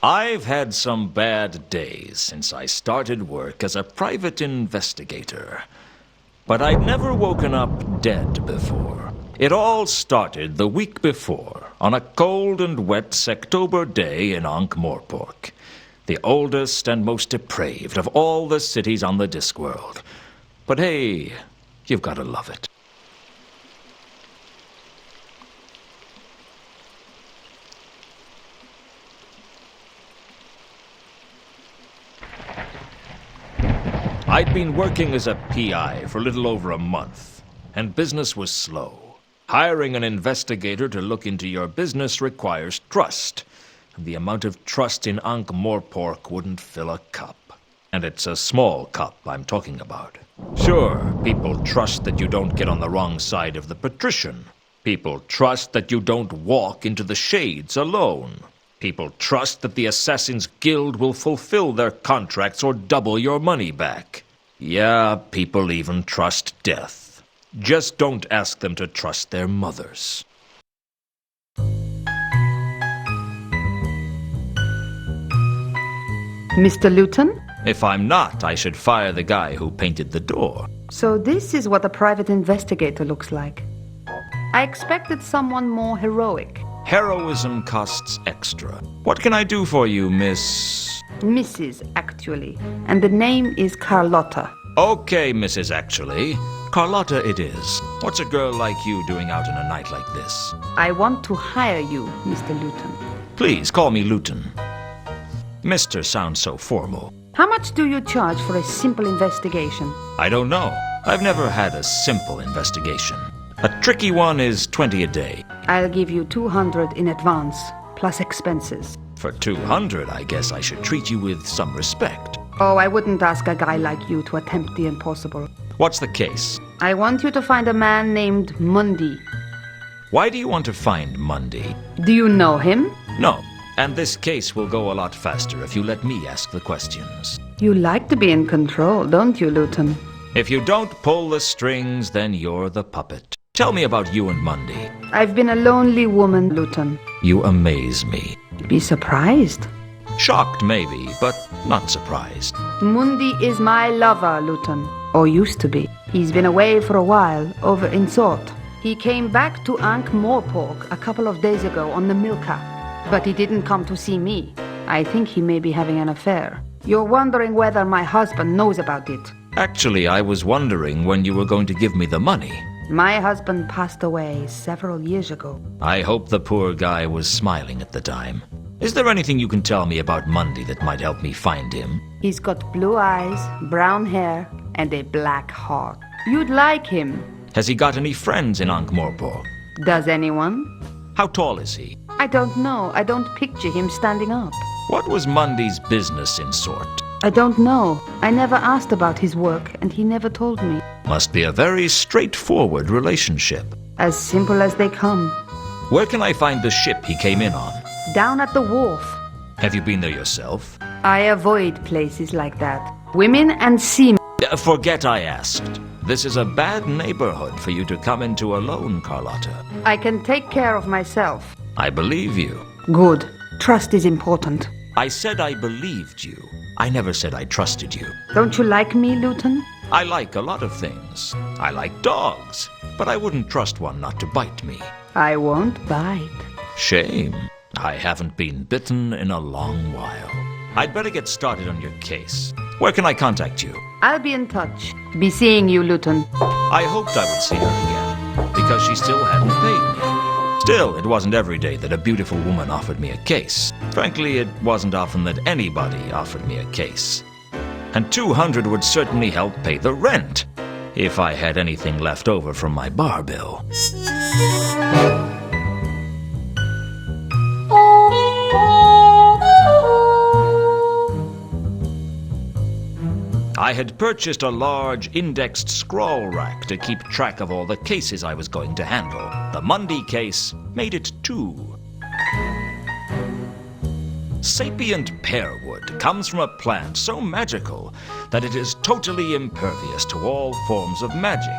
I've had some bad days since I started work as a private investigator. But I'd never woken up dead before. It all started the week before, on a cold and wet Sectober day in Ankh-Morpork, the oldest and most depraved of all the cities on the Discworld. But hey, you've gotta love it. I'd been working as a PI for a little over a month, and business was slow. Hiring an investigator to look into your business requires trust, and the amount of trust in Ankh-Morpork wouldn't fill a cup. And it's a small cup I'm talking about. Sure, people trust that you don't get on the wrong side of the patrician. People trust that you don't walk into the shades alone. People trust that the Assassin's Guild will fulfill their contracts or double your money back. Yeah, people even trust death. Just don't ask them to trust their mothers. Mr. Lewton? If I'm not, I should fire the guy who painted the door. So this is what a private investigator looks like. I expected someone more heroic. Heroism costs extra. What can I do for you, Miss... Mrs. actually. And the name is Carlotta. Okay, Mrs. Actually. Carlotta it is. What's a girl like you doing out on a night like this? I want to hire you, Mr. Lewton. Please, call me Lewton. Mr. sounds so formal. How much do you charge for a simple investigation? I don't know. I've never had a simple investigation. A tricky one is 20 a day. I'll give you 200 in advance, plus expenses. For 200, I guess I should treat you with some respect. Oh, I wouldn't ask a guy like you to attempt the impossible. What's the case? I want you to find a man named Mundy. Why do you want to find Mundy? Do you know him? No, and this case will go a lot faster if you let me ask the questions. You like to be in control, don't you, Lewton? If you don't pull the strings, then you're the puppet. Tell me about you and Mundy. I've been a lonely woman, Lewton. You amaze me. Be surprised. Shocked, maybe, but not surprised. Mundy is my lover, Lewton. Or used to be. He's been away for a while, over in Sort. He came back to Ankh-Morpork a couple of days ago on the Milka. But he didn't come to see me. I think he may be having an affair. You're wondering whether my husband knows about it. Actually, I was wondering when you were going to give me the money. My husband passed away several years ago. I hope the poor guy was smiling at the time. Is there anything you can tell me about Mundy that might help me find him? He's got blue eyes, brown hair, and a black heart. You'd like him. Has he got any friends in Ankh-Morpork? Does anyone? How tall is he? I don't know. I don't picture him standing up. What was Mundy's business in Sort? I don't know. I never asked about his work, and he never told me. Must be a very straightforward relationship. As simple as they come. Where can I find the ship he came in on? Down at the wharf. Have you been there yourself? I avoid places like that. Women and seamen. Forget I asked. This is a bad neighborhood for you to come into alone, Carlotta. I can take care of myself. I believe you. Good. Trust is important. I said I believed you. I never said I trusted you. Don't you like me, Lewton? I like a lot of things. I like dogs, but I wouldn't trust one not to bite me. I won't bite. Shame. I haven't been bitten in a long while. I'd better get started on your case. Where can I contact you? I'll be in touch. Be seeing you, Lewton. I hoped I would see her again, because she still hadn't paid me. Still, it wasn't every day that a beautiful woman offered me a case. Frankly, it wasn't often that anybody offered me a case. And 200 would certainly help pay the rent, if I had anything left over from my bar bill. I had purchased a large indexed scroll rack to keep track of all the cases I was going to handle. The Mundy case made it 2. Sapient pearwood comes from a plant so magical that it is totally impervious to all forms of magic,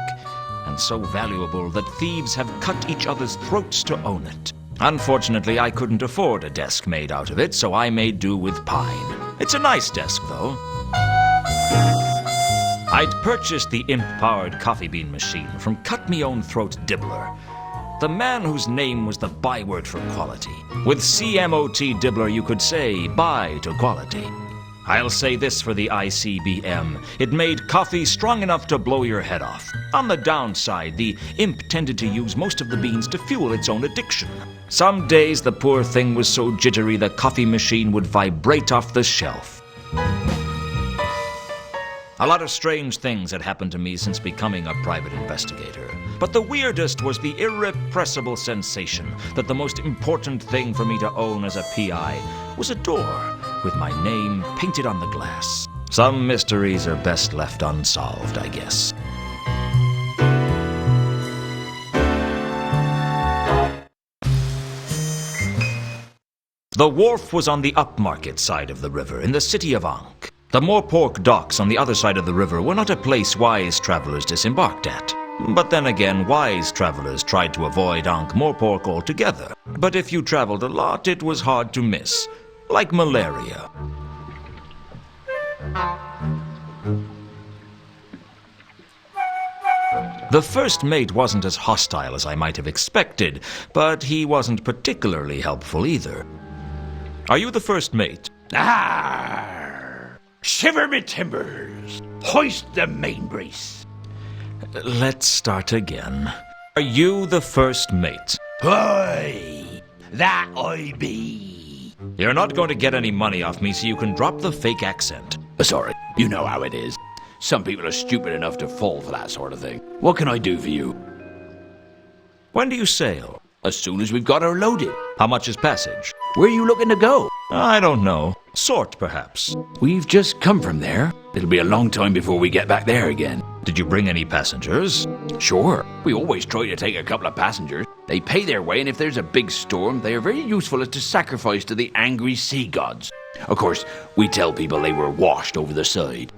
and so valuable that thieves have cut each other's throats to own it. Unfortunately, I couldn't afford a desk made out of it, so I made do with pine. It's a nice desk, though. I'd purchased the imp-powered coffee bean machine from Cut-Me-Own-Throat Dibbler, the man whose name was the byword for quality. With CMOT Dibbler, you could say bye to quality. I'll say this for the ICBM. It made coffee strong enough to blow your head off. On the downside, the imp tended to use most of the beans to fuel its own addiction. Some days the poor thing was so jittery the coffee machine would vibrate off the shelf. A lot of strange things had happened to me since becoming a private investigator. But the weirdest was the irrepressible sensation that the most important thing for me to own as a PI was a door with my name painted on the glass. Some mysteries are best left unsolved, I guess. The wharf was on the upmarket side of the river in the city of Ankh. The Morpork docks on the other side of the river were not a place wise travelers disembarked at. But then again, wise travelers tried to avoid Ankh-Morpork altogether. But if you traveled a lot, it was hard to miss. Like malaria. The first mate wasn't as hostile as I might have expected, but he wasn't particularly helpful either. Are you the first mate? Shiver me timbers! Hoist the main brace! Let's start again. Are you the first mate? Aye, that I be. You're not going to get any money off me, so you can drop the fake accent. Sorry, you know how it is. Some people are stupid enough to fall for that sort of thing. What can I do for you? When do you sail? As soon as we've got her loaded. How much is passage? Where are you looking to go? I don't know. Sort, perhaps. We've just come from there. It'll be a long time before we get back there again. Did you bring any passengers? Sure. We always try to take a couple of passengers. They pay their way, and if there's a big storm, they are very useful as to sacrifice to the angry sea gods. Of course, we tell people they were washed over the side.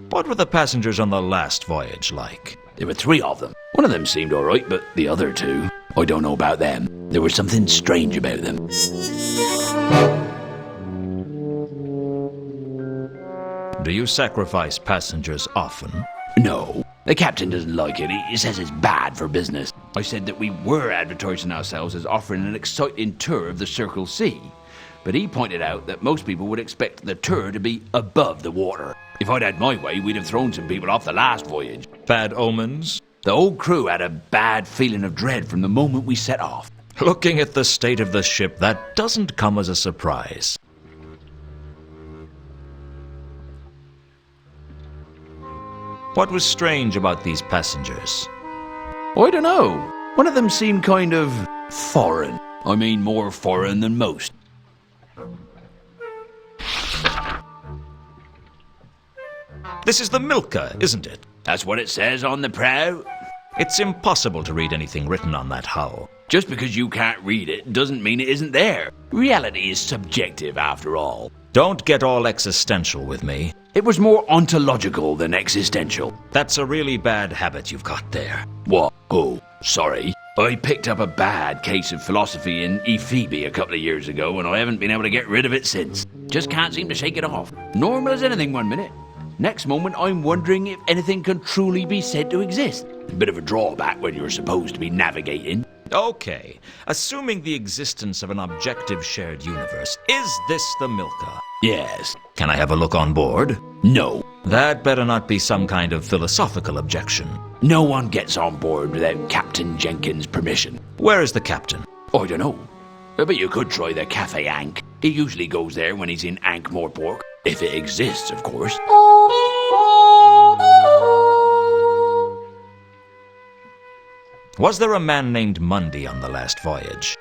What were the passengers on the last voyage like? There were 3 of them. One of them seemed all right, but the other 2, I don't know about them. There was something strange about them. Do you sacrifice passengers often? No. The captain doesn't like it. He says it's bad for business. I said that we were advertising ourselves as offering an exciting tour of the Circle C. But he pointed out that most people would expect the tour to be above the water. If I'd had my way, we'd have thrown some people off the last voyage. Bad omens? The whole crew had a bad feeling of dread from the moment we set off. Looking at the state of the ship, that doesn't come as a surprise. What was strange about these passengers? I don't know. One of them seemed kind of foreign. I mean, more foreign than most. This is the Milka, isn't it? That's what it says on the prow. It's impossible to read anything written on that hull. Just because you can't read it doesn't mean it isn't there. Reality is subjective, after all. Don't get all existential with me. It was more ontological than existential. That's a really bad habit you've got there. What? Oh, sorry. I picked up a bad case of philosophy in Ephoebe a couple of years ago, and I haven't been able to get rid of it since. Just can't seem to shake it off. Normal as anything one minute. Next moment, I'm wondering if anything can truly be said to exist. A bit of a drawback when you're supposed to be navigating. Okay, assuming the existence of an objective shared universe, is this the Milka? Yes. Can I have a look on board? No. That better not be some kind of philosophical objection. No one gets on board without Captain Jenkins' permission. Where is the captain? I don't know. But you could try the Cafe Ankh. He usually goes there when he's in Ankh-Morpork. If it exists, of course. Was there a man named Mundy on the last voyage?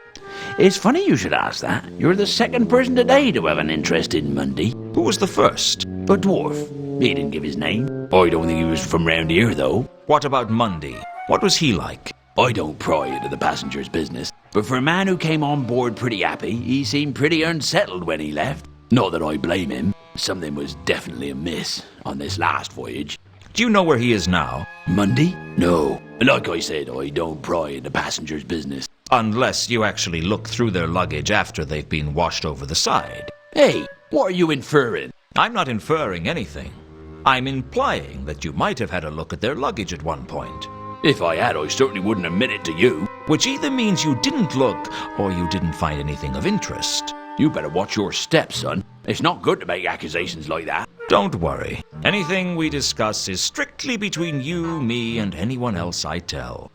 It's funny you should ask that. You're the second person today to have an interest in Mundy. Who was the first? A dwarf. He didn't give his name. I don't think he was from round here, though. What about Mundy? What was he like? I don't pry into the passenger's business. But for a man who came on board pretty happy, he seemed pretty unsettled when he left. Not that I blame him. Something was definitely amiss on this last voyage. Do you know where he is now? Monday? No. Like I said, I don't pry in the passenger's business. Unless you actually look through their luggage after they've been washed over the side. Hey, what are you inferring? I'm not inferring anything. I'm implying that you might have had a look at their luggage at one point. If I had, I certainly wouldn't admit it to you. Which either means you didn't look, or you didn't find anything of interest. You better watch your steps, son. It's not good to make accusations like that. Don't worry. Anything we discuss is strictly between you, me, and anyone else I tell.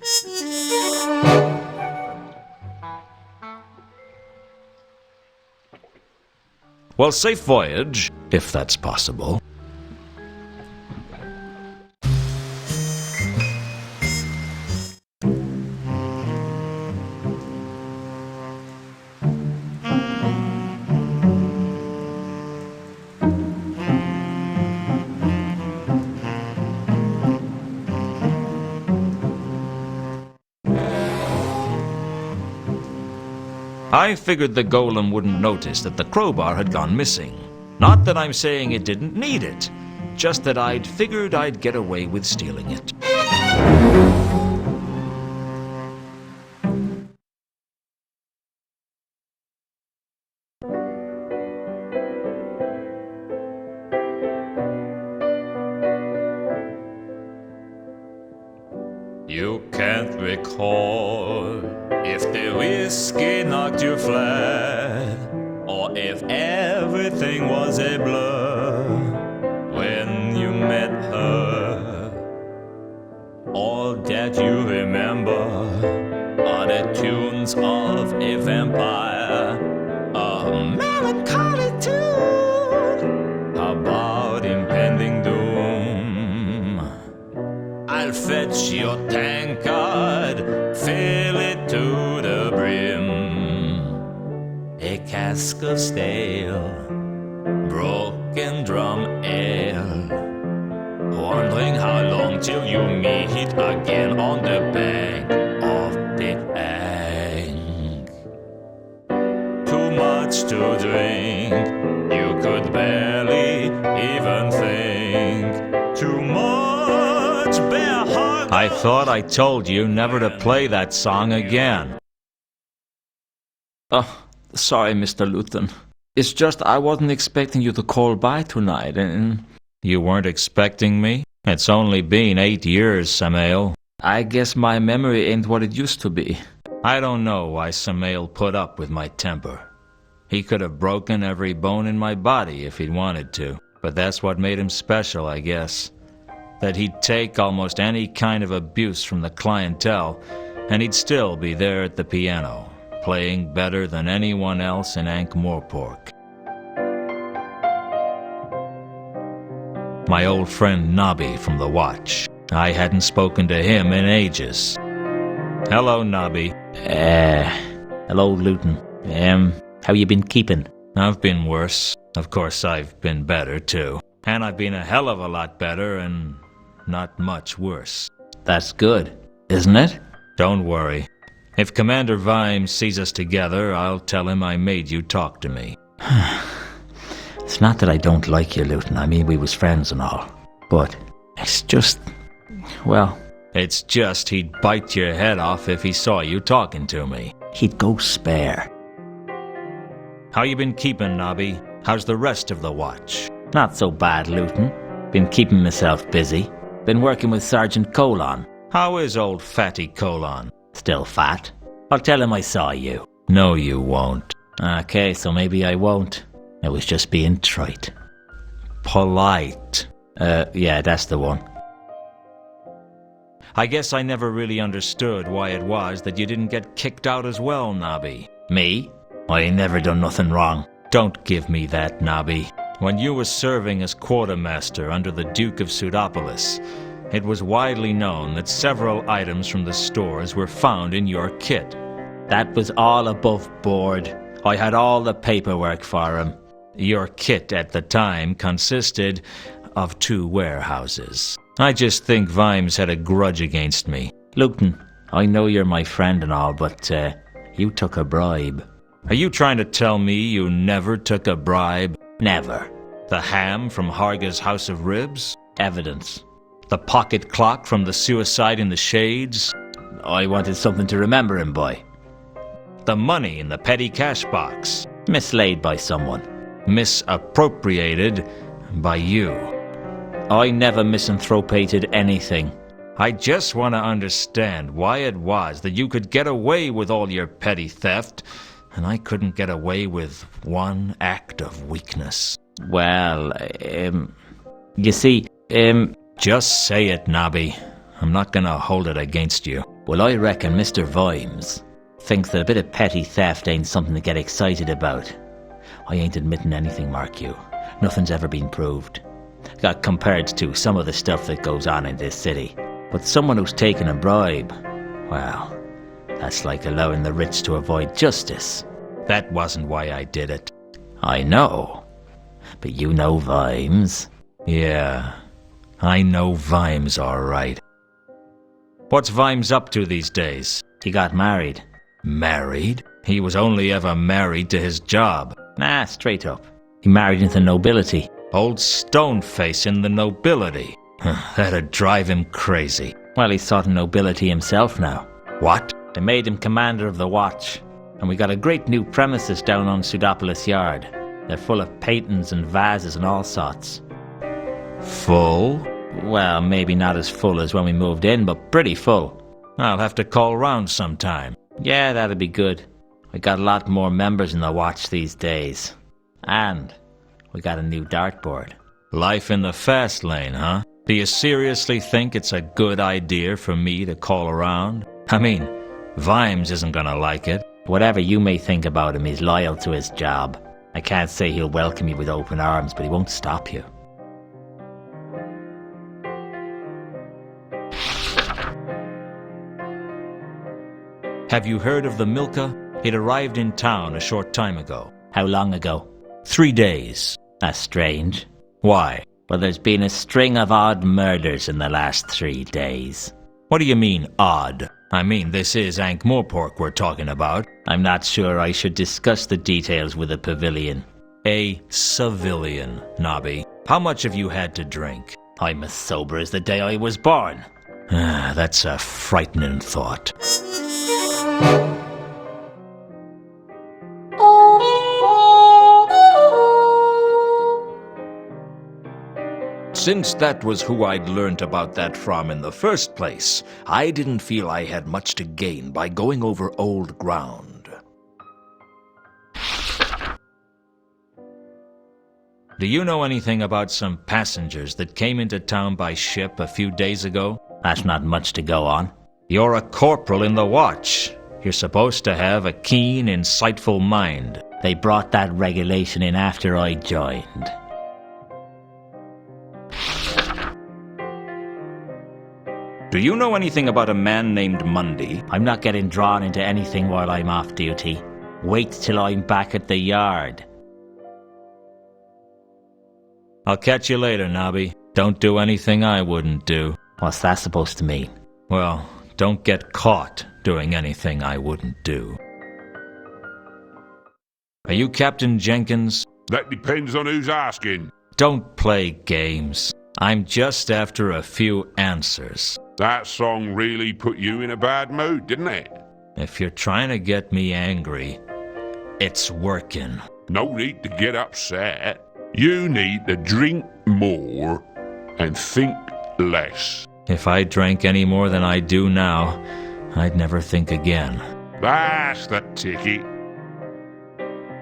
Well, safe voyage, if that's possible. I figured the golem wouldn't notice that the crowbar had gone missing. Not that I'm saying it didn't need it, just that I'd figured I'd get away with stealing it. You can't recall if the whiskey knocked you flat, or if everything was a blur when you met her. All that you remember are the tunes of a vampire, a melancholy tune about impending doom. I'll fetch your tankard, fill it to the brim, a cask of stale, broken drum ale, wondering how long till you meet again on the bank of the Ankh. Too much to drink, you could barely even think. Too much bare heart. I thought I told you never to play that song again. Oh, sorry, Mr. Lewton. It's just I wasn't expecting you to call by tonight, and... You weren't expecting me? It's only been 8 years, Samael. I guess my memory ain't what it used to be. I don't know why Samael put up with my temper. He could have broken every bone in my body if he'd wanted to, but that's what made him special, I guess. That he'd take almost any kind of abuse from the clientele, and he'd still be there at the piano, playing better than anyone else in Ankh-Morpork. My old friend Nobby from the Watch. I hadn't spoken to him in ages. Hello, Nobby. Hello, Lewton. How you been keeping? I've been worse. Of course, I've been better, too. And I've been a hell of a lot better and not much worse. That's good, isn't it? Don't worry. If Commander Vimes sees us together, I'll tell him I made you talk to me. It's not that I don't like you, Lewton. I mean, we was friends and all. But it's just... well... It's just he'd bite your head off if he saw you talking to me. He'd go spare. How you been keeping, Nobby? How's the rest of the Watch? Not so bad, Lewton. Been keeping myself busy. Been working with Sergeant Colon. How is old Fatty Colon? Still fat. I'll tell him I saw you. No, you won't. Okay, so maybe I won't. I was just being trite. Polite. Yeah, that's the one. I guess I never really understood why it was that you didn't get kicked out as well, Nobby. Me? I ain't never done nothing wrong. Don't give me that, Nobby. When you were serving as quartermaster under the Duke of Pseudopolis, it was widely known that several items from the stores were found in your kit. That was all above board. I had all the paperwork for him. Your kit at the time consisted of 2 warehouses. I just think Vimes had a grudge against me. Lewton, I know you're my friend and all, but you took a bribe. Are you trying to tell me you never took a bribe? Never. The ham from Harga's House of Ribs? Evidence. The pocket clock from the suicide in the shades? I wanted something to remember him by. The money in the petty cash box? Mislaid by someone. Misappropriated by you. I never misanthropated anything. I just want to understand why it was that you could get away with all your petty theft, and I couldn't get away with one act of weakness. Well, you see, Just say it, Nobby. I'm not gonna hold it against you. well, I reckon Mr. Vimes thinks that a bit of petty theft ain't something to get excited about. I ain't admitting anything, mark you. Nothing's ever been proved. Compared to some of the stuff that goes on in this city. But someone who's taken a bribe, well, that's like allowing the rich to avoid justice. That wasn't why I did it. I know. But you know Vimes. Yeah, I know Vimes all right. What's Vimes up to these days? He got married. Married? He was only ever married to his job. Nah, straight up. He married into nobility. Old Stoneface in the nobility. That'd drive him crazy. Well, he's sort of nobility himself now. What? They made him commander of the watch. And we got a great new premises down on Pseudopolis Yard. They're full of paintings and vases and all sorts. Full? Well, maybe not as full as when we moved in, but pretty full. I'll have to call round sometime. Yeah, that'd be good. We got a lot more members in the watch these days. And we got a new dartboard. Life in the fast lane, huh? Do you seriously think it's a good idea for me to call around? I mean, Vimes isn't gonna like it. Whatever you may think about him, he's loyal to his job. I can't say he'll welcome you with open arms, but he won't stop you. Have you heard of the Milka? It arrived in town a short time ago. How long ago? 3 days. That's strange. Why? Well, there's been a string of odd murders in the last 3 days. What do you mean, odd? I mean, this is Ankh-Morpork we're talking about. I'm not sure I should discuss the details with a pavilion. A civilian, Nobby. How much have you had to drink? I'm as sober as the day I was born. That's a frightening thought. Since that was who I'd learnt about that from in the first place, I didn't feel I had much to gain by going over old ground. Do you know anything about some passengers that came into town by ship a few days ago? That's not much to go on. You're a corporal in the watch. You're supposed to have a keen, insightful mind. They brought that regulation in after I joined. Do you know anything about a man named Mundy? I'm not getting drawn into anything while I'm off duty. Wait till I'm back at the yard. I'll catch you later, Nobby. Don't do anything I wouldn't do. What's that supposed to mean? Well, don't get caught doing anything I wouldn't do. Are you Captain Jenkins? That depends on who's asking. Don't play games. I'm just after a few answers. That song really put you in a bad mood, didn't it? If you're trying to get me angry, it's working. No need to get upset. You need to drink more and think less. If I drank any more than I do now, I'd never think again. That's the ticket.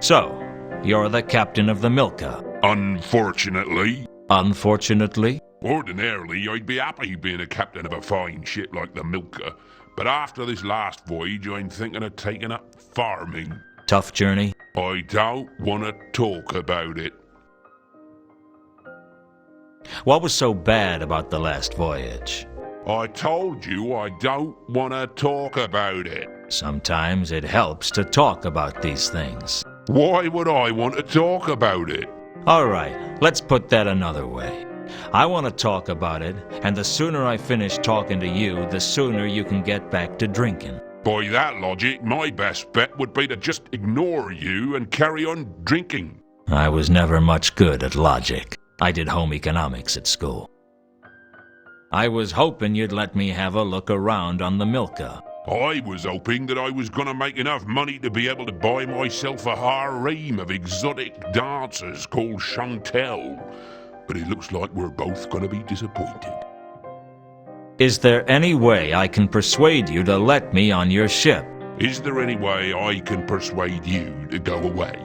So, you're the captain of the Milka. Unfortunately. Unfortunately? Ordinarily, I'd be happy being a captain of a fine ship like the Milka, but after this last voyage, I'm thinking of taking up farming. Tough journey? I don't want to talk about it. What was so bad about the last voyage? I told you I don't want to talk about it. Sometimes it helps to talk about these things. Why would I want to talk about it? All right, let's put that another way. I want to talk about it, and the sooner I finish talking to you, the sooner you can get back to drinking. By that logic, my best bet would be to just ignore you and carry on drinking. I was never much good at logic. I did home economics at school. I was hoping you'd let me have a look around on the Milka. I was hoping that I was gonna make enough money to be able to buy myself a harem of exotic dancers called Chantel. But it looks like we're both gonna be disappointed. Is there any way I can persuade you to let me on your ship? Is there any way I can persuade you to go away?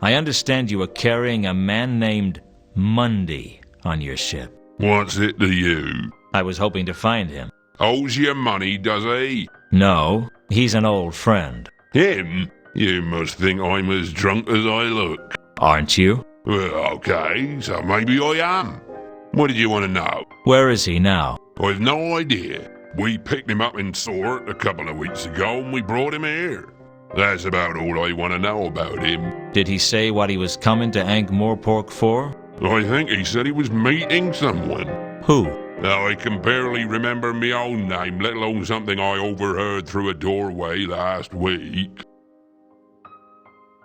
I understand you are carrying a man named Mundy on your ship. What's it to you? I was hoping to find him. Owes you money, does he? No, he's an old friend. Him? You must think I'm as drunk as I look. Aren't you? Well, okay, so maybe I am. What did you want to know? Where is he now? I've no idea. We picked him up in Sort a couple of weeks ago and we brought him here. That's about all I want to know about him. Did he say what he was coming to Ankh-Morpork for? I think he said he was meeting someone. Who? Now, I can barely remember my own name, let alone something I overheard through a doorway last week.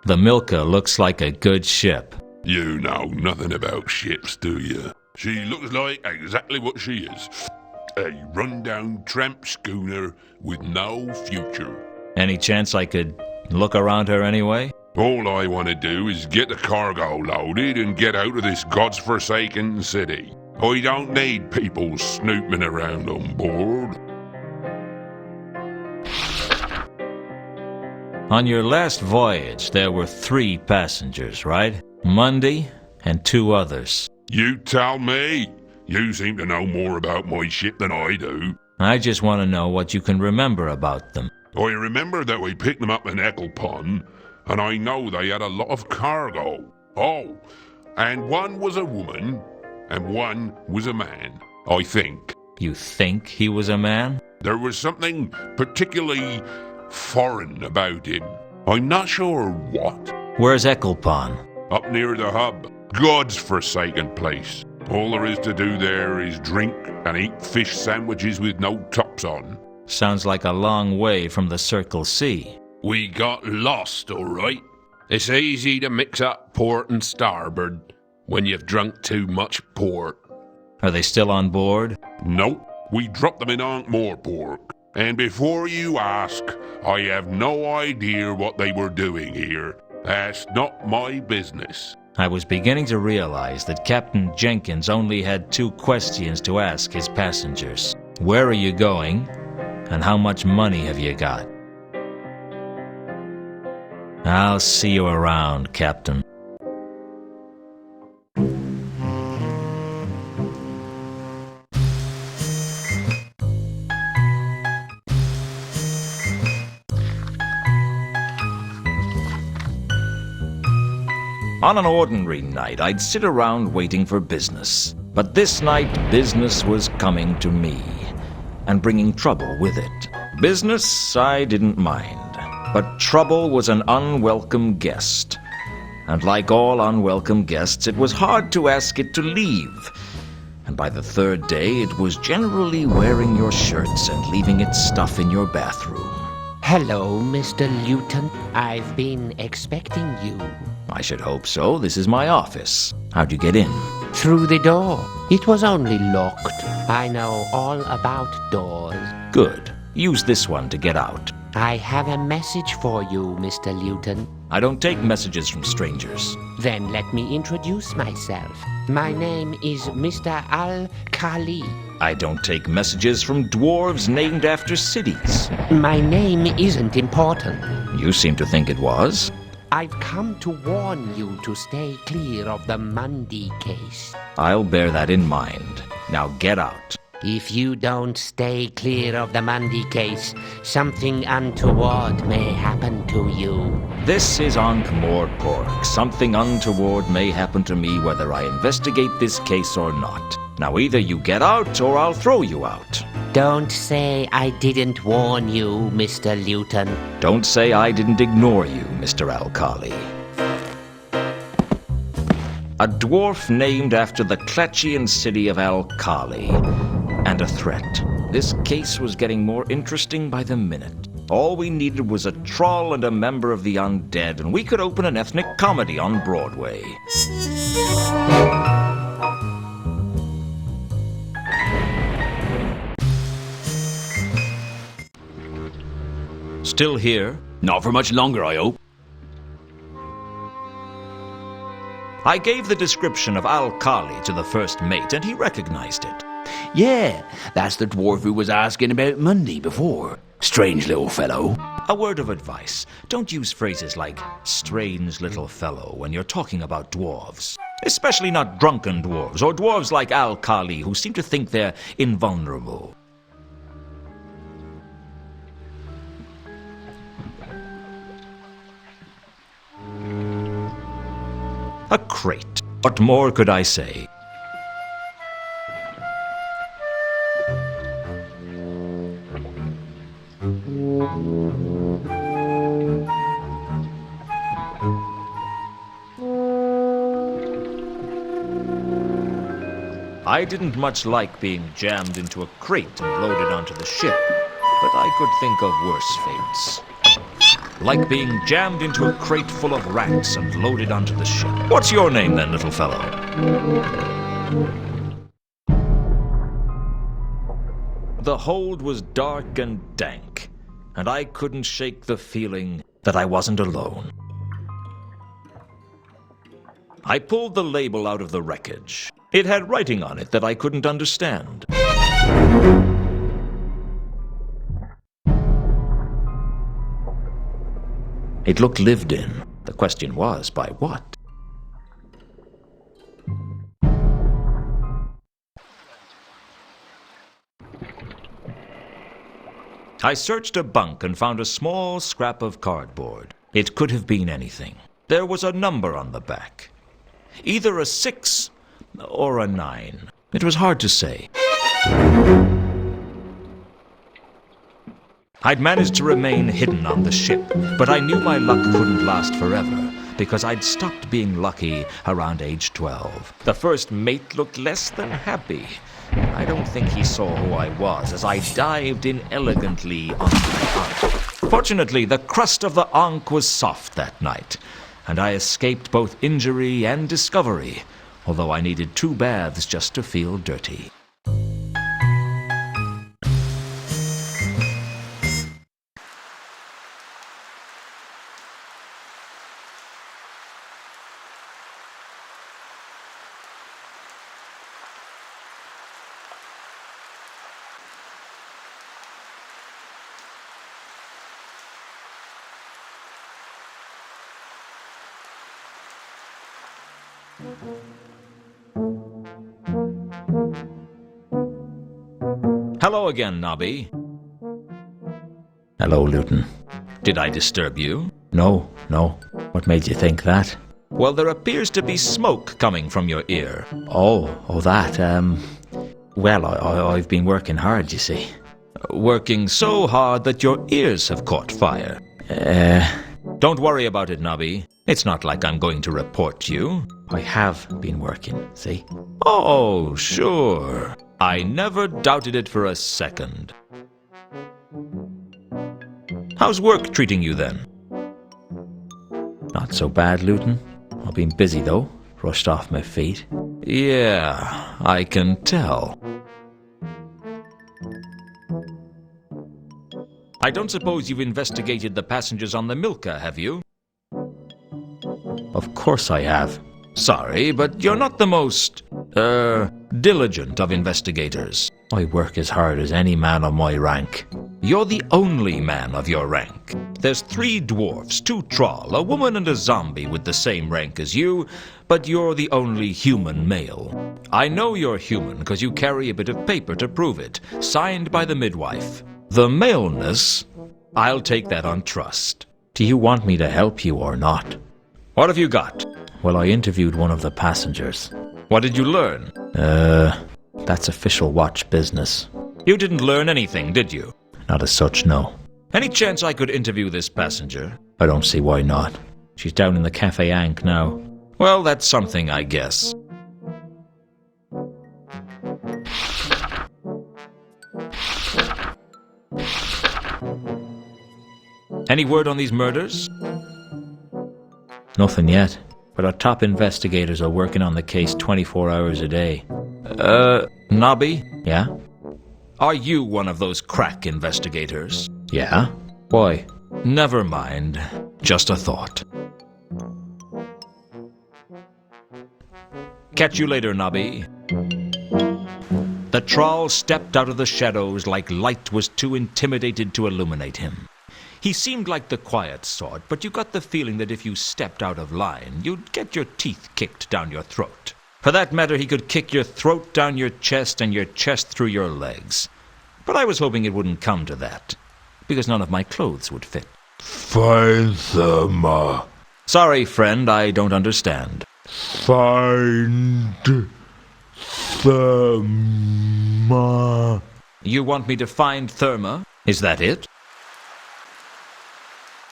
The Milka looks like a good ship. You know nothing about ships, do you? She looks like exactly what she is. A run-down tramp schooner with no future. Any chance I could look around her anyway? All I want to do is get the cargo loaded and get out of this god's-forsaken city. I don't need people snooping around on board. On your last voyage, there were 3 passengers, right? Mundy and 2 others. You tell me. You seem to know more about my ship than I do. I just want to know what you can remember about them. I remember that we picked them up in Ecclepon, and I know they had a lot of cargo. Oh, and one was a woman, and one was a man, I think. You think he was a man? There was something particularly foreign about him. I'm not sure what. Where's Ecclepon? Up near the hub. God's forsaken place. All there is to do there is drink and eat fish sandwiches with no tops on. Sounds like a long way from the Circle C. We got lost, all right. It's easy to mix up port and starboard when you've drunk too much port. Are they still on board? Nope. We dropped them in Ankh-Morpork. And before you ask, I have no idea what they were doing here. That's not my business. I was beginning to realize that Captain Jenkins only had 2 questions to ask his passengers. Where are you going? And how much money have you got? I'll see you around, Captain. On an ordinary night, I'd sit around waiting for business. But this night, business was coming to me, and bringing trouble with it. Business, I didn't mind, but trouble was an unwelcome guest. And like all unwelcome guests, it was hard to ask it to leave. And by the 3rd day, it was generally wearing your shirts and leaving its stuff in your bathroom. Hello, Mr. Lewton. I've been expecting you. I should hope so. This is my office. How'd you get in? Through the door. It was only locked. I know all about doors. Good. Use this one to get out. I have a message for you, Mr. Lewton. I don't take messages from strangers. Then let me introduce myself. My name is Mr. Al-Khali. I don't take messages from dwarves named after cities. My name isn't important. You seem to think it was. I've come to warn you to stay clear of the Mundy case. I'll bear that in mind. Now get out. If you don't stay clear of the Mundy case, something untoward may happen to you. This is Ankh-Morpork. Something untoward may happen to me whether I investigate this case or not. Now either you get out or I'll throw you out. Don't say I didn't warn you, Mr. Lewton. Don't say I didn't ignore you, Mr. Al-Khali. A dwarf named after the Klatchian city of Al-Khali. And a threat. This case was getting more interesting by the minute. All we needed was a troll and a member of the undead, and we could open an ethnic comedy on Broadway. Still here? Not for much longer, I hope. I gave the description of Al-Khali to the first mate, and he recognized it. Yeah, that's the dwarf who was asking about Monday before. Strange little fellow. A word of advice. Don't use phrases like strange little fellow when you're talking about dwarves. Especially not drunken dwarves, or dwarves like Al-Khali who seem to think they're invulnerable. A crate. What more could I say? I didn't much like being jammed into a crate and loaded onto the ship, but I could think of worse fates. Like being jammed into a crate full of rats and loaded onto the ship. What's your name then, little fellow? The hold was dark and dank, and I couldn't shake the feeling that I wasn't alone. I pulled the label out of the wreckage. It had writing on it that I couldn't understand. It looked lived in. The question was, by what? I searched a bunk and found a small scrap of cardboard. It could have been anything. There was a number on the back. Either a 6 or a 9. It was hard to say. I'd managed to remain hidden on the ship, but I knew my luck couldn't last forever, because I'd stopped being lucky around age 12. The first mate looked less than happy. I don't think he saw who I was as I dived in elegantly onto the Ankh. Fortunately, the crust of the Ankh was soft that night, and I escaped both injury and discovery, although I needed 2 baths just to feel dirty. Hello again, Nobby. Hello, Lewton. Did I disturb you? No. What made you think that? Well, there appears to be smoke coming from your ear. Oh, that, well, I've been working hard, you see. Working so hard that your ears have caught fire. Don't worry about it, Nobby. It's not like I'm going to report you. I have been working, see? Oh, sure. I never doubted it for a second. How's work treating you then? Not so bad, Lewton. I've been busy, though. Rushed off my feet. Yeah, I can tell. I don't suppose you've investigated the passengers on the Milka, have you? Of course I have. Sorry, but you're not the most, diligent of investigators. I work as hard as any man of my rank. You're the only man of your rank. There's 3 dwarfs, 2 troll, a woman and a zombie with the same rank as you, but you're the only human male. I know you're human because you carry a bit of paper to prove it, signed by the midwife. The maleness, I'll take that on trust. Do you want me to help you or not? What have you got? Well, I interviewed one of the passengers. What did you learn? That's official watch business. You didn't learn anything, did you? Not as such, no. Any chance I could interview this passenger? I don't see why not. She's down in the Cafe Ankh now. Well, that's something, I guess. Any word on these murders? Nothing yet, but our top investigators are working on the case 24 hours a day. Nobby? Yeah? Are you one of those crack investigators? Yeah? Why? Never mind. Just a thought. Catch you later, Nobby. The troll stepped out of the shadows like light was too intimidated to illuminate him. He seemed like the quiet sort, but you got the feeling that if you stepped out of line, you'd get your teeth kicked down your throat. For that matter, he could kick your throat down your chest and your chest through your legs. But I was hoping it wouldn't come to that, because none of my clothes would fit. Find Therma. Sorry, friend, I don't understand. Find Therma. You want me to find Therma? Is that it?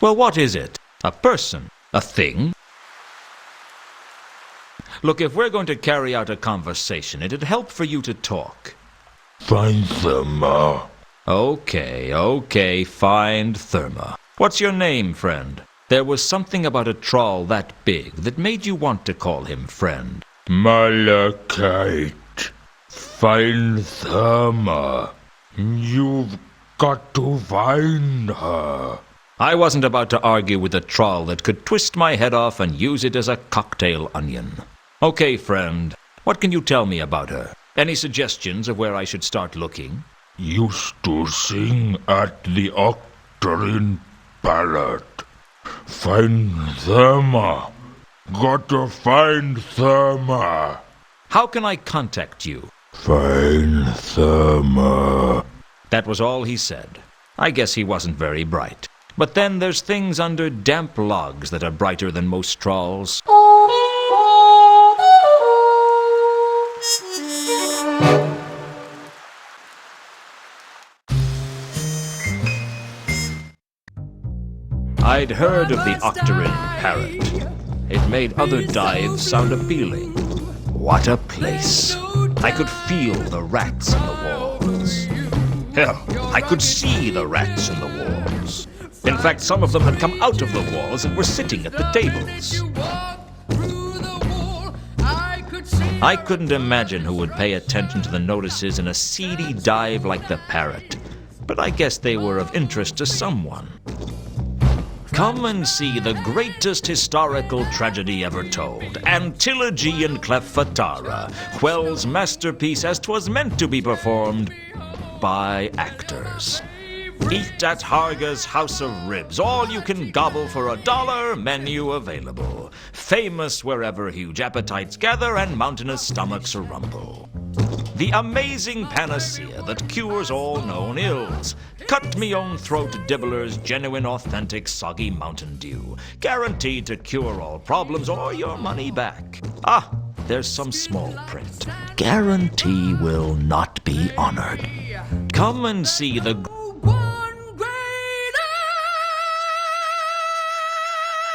Well, what is it? A person? A thing? Look, if we're going to carry out a conversation, it'd help for you to talk. Find Therma. Okay, find Therma. What's your name, friend? There was something about a troll that big that made you want to call him friend. Malachite. Find Therma. You've got to find her. I wasn't about to argue with a troll that could twist my head off and use it as a cocktail onion. Okay, friend, what can you tell me about her? Any suggestions of where I should start looking? Used to sing at the Octarine Parrot. Find Therma. Got to find Therma. How can I contact you? Find Therma. That was all he said. I guess he wasn't very bright. But then there's things under damp logs that are brighter than most trolls. I'd heard of the Octarine Parrot. It made other dives sound appealing. What a place. I could feel the rats in the walls. Hell, I could see the rats in the walls. In fact, some of them had come out of the walls and were sitting at the tables. I couldn't imagine who would pay attention to the notices in a seedy dive like the Parrot, but I guess they were of interest to someone. Come and see the greatest historical tragedy ever told, Antilogy and Cleffatara, Whell's masterpiece as 'twas meant to be performed by actors. Eat at Harga's House of Ribs, all you can gobble for $1, menu available. Famous wherever huge appetites gather and mountainous stomachs rumble. The amazing panacea that cures all known ills. Cut me own throat dibblers, genuine authentic soggy Mountain Dew. Guaranteed to cure all problems or your money back. Ah, there's some small print. Guarantee will not be honored. Come and see the...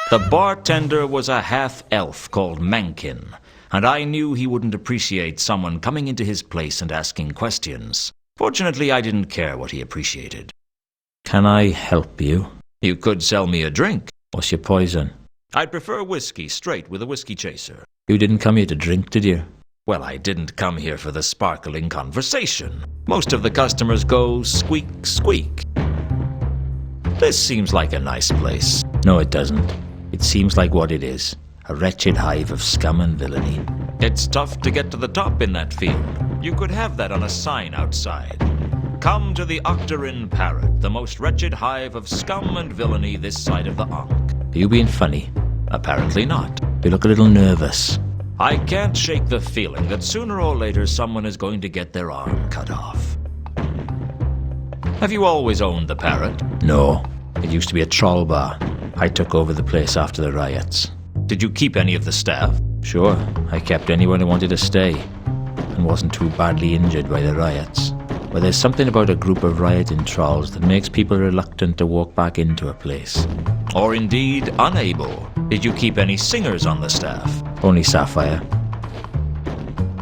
The bartender was a half-elf called Mankin, and I knew he wouldn't appreciate someone coming into his place and asking questions. Fortunately, I didn't care what he appreciated. Can I help you? You could sell me a drink. What's your poison? I'd prefer whiskey, straight with a whiskey chaser. You didn't come here to drink, did you? Well, I didn't come here for the sparkling conversation. Most of the customers go squeak, squeak. This seems like a nice place. No, it doesn't. It seems like what it is. A wretched hive of scum and villainy. It's tough to get to the top in that field. You could have that on a sign outside. Come to the Octarine Parrot, the most wretched hive of scum and villainy this side of the Ankh. Are you being funny? Apparently not. You look a little nervous. I can't shake the feeling that sooner or later someone is going to get their arm cut off. Have you always owned the Parrot? No. It used to be a troll bar. I took over the place after the riots. Did you keep any of the staff? Sure, I kept anyone who wanted to stay, and wasn't too badly injured by the riots. But there's something about a group of rioting trolls that makes people reluctant to walk back into a place. Or indeed, unable. Did you keep any singers on the staff? Only Sapphire.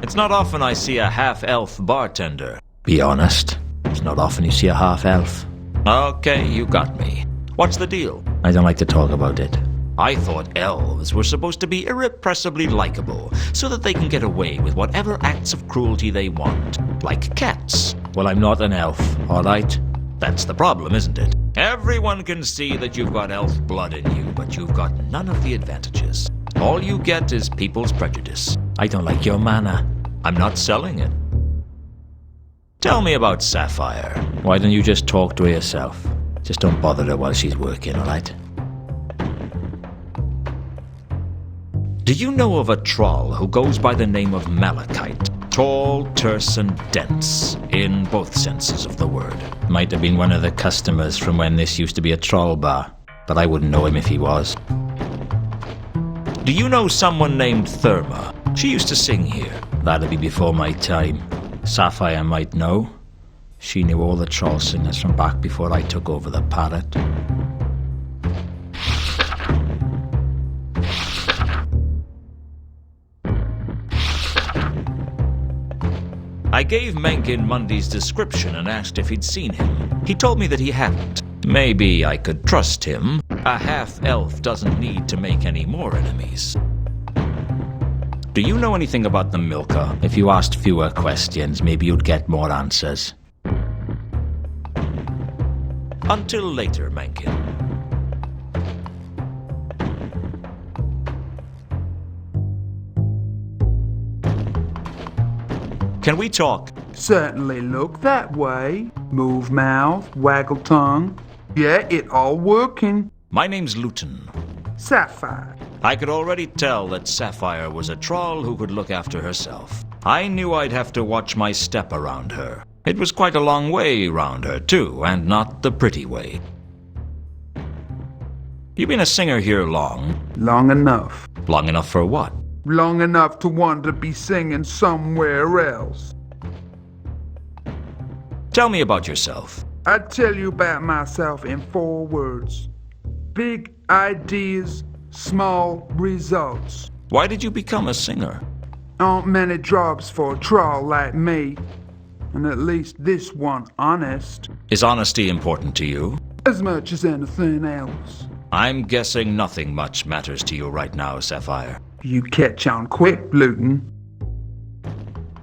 It's not often I see a half-elf bartender. Be honest, it's not often you see a half-elf. Okay, you got me. What's the deal? I don't like to talk about it. I thought elves were supposed to be irrepressibly likable, so that they can get away with whatever acts of cruelty they want, like cats. Well, I'm not an elf, all right? That's the problem, isn't it? Everyone can see that you've got elf blood in you, but you've got none of the advantages. All you get is people's prejudice. I don't like your manner. I'm not selling it. Tell me about Sapphire. Why don't you just talk to her yourself? Just don't bother her while she's working, alright? Do you know of a troll who goes by the name of Malachite? Tall, terse, and dense, in both senses of the word. Might have been one of the customers from when this used to be a troll bar, but I wouldn't know him if he was. Do you know someone named Therma? She used to sing here. That'd be before my time. Sapphire might know. She knew all the troll singers from back before I took over the parrot. I gave Mencken Mundy's description and asked if he'd seen him. He told me that he hadn't. Maybe I could trust him. A half-elf doesn't need to make any more enemies. Do you know anything about the Milka? If you asked fewer questions, maybe you'd get more answers. Until later, Mencken. Can we talk? Certainly look that way. Move mouth, waggle tongue. Yeah, it all working. My name's Lewton. Sapphire. I could already tell that Sapphire was a troll who could look after herself. I knew I'd have to watch my step around her. It was quite a long way round her, too, and not the pretty way. You been a singer here long? Long enough. Long enough for what? Long enough to want to be singing somewhere else. Tell me about yourself. I'd tell you about myself in 4 words. Big ideas, small results. Why did you become a singer? Aren't many jobs for a troll like me. And at least this one honest. Is honesty important to you? As much as anything else. I'm guessing nothing much matters to you right now, Sapphire. You catch on quick, Lewton.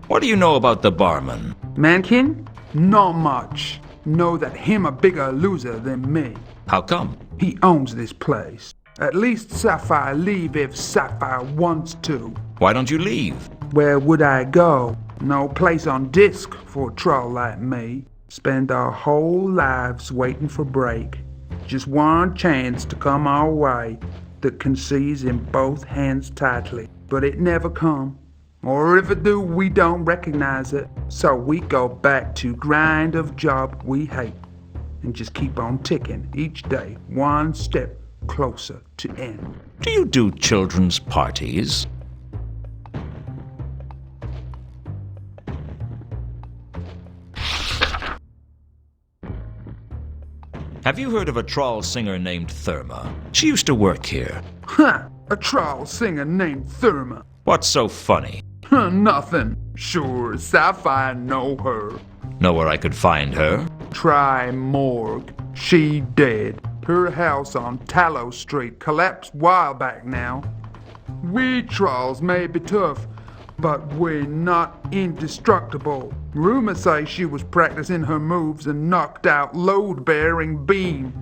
What do you know about the barman? Mencken? Not much. Know that him a bigger loser than me. How come? He owns this place. At least Sapphire leave if Sapphire wants to. Why don't you leave? Where would I go? No place on disc for a troll like me. Spend our whole lives waiting for break. Just one chance to come our way that can seize in both hands tightly. But it never come. Or if it do, we don't recognize it. So we go back to grind of job we hate. And just keep on ticking each day, one step closer to end. Do you do children's parties? Have you heard of a troll singer named Therma? She used to work here. Huh, a troll singer named Therma. What's so funny? Huh, nothing. Sure, Sapphire know her. Know where I could find her? Try morgue. She dead. Her house on Tallow Street collapsed while back now. We trolls may be tough, but we're not indestructible. Rumors say she was practicing her moves and knocked out load-bearing beam.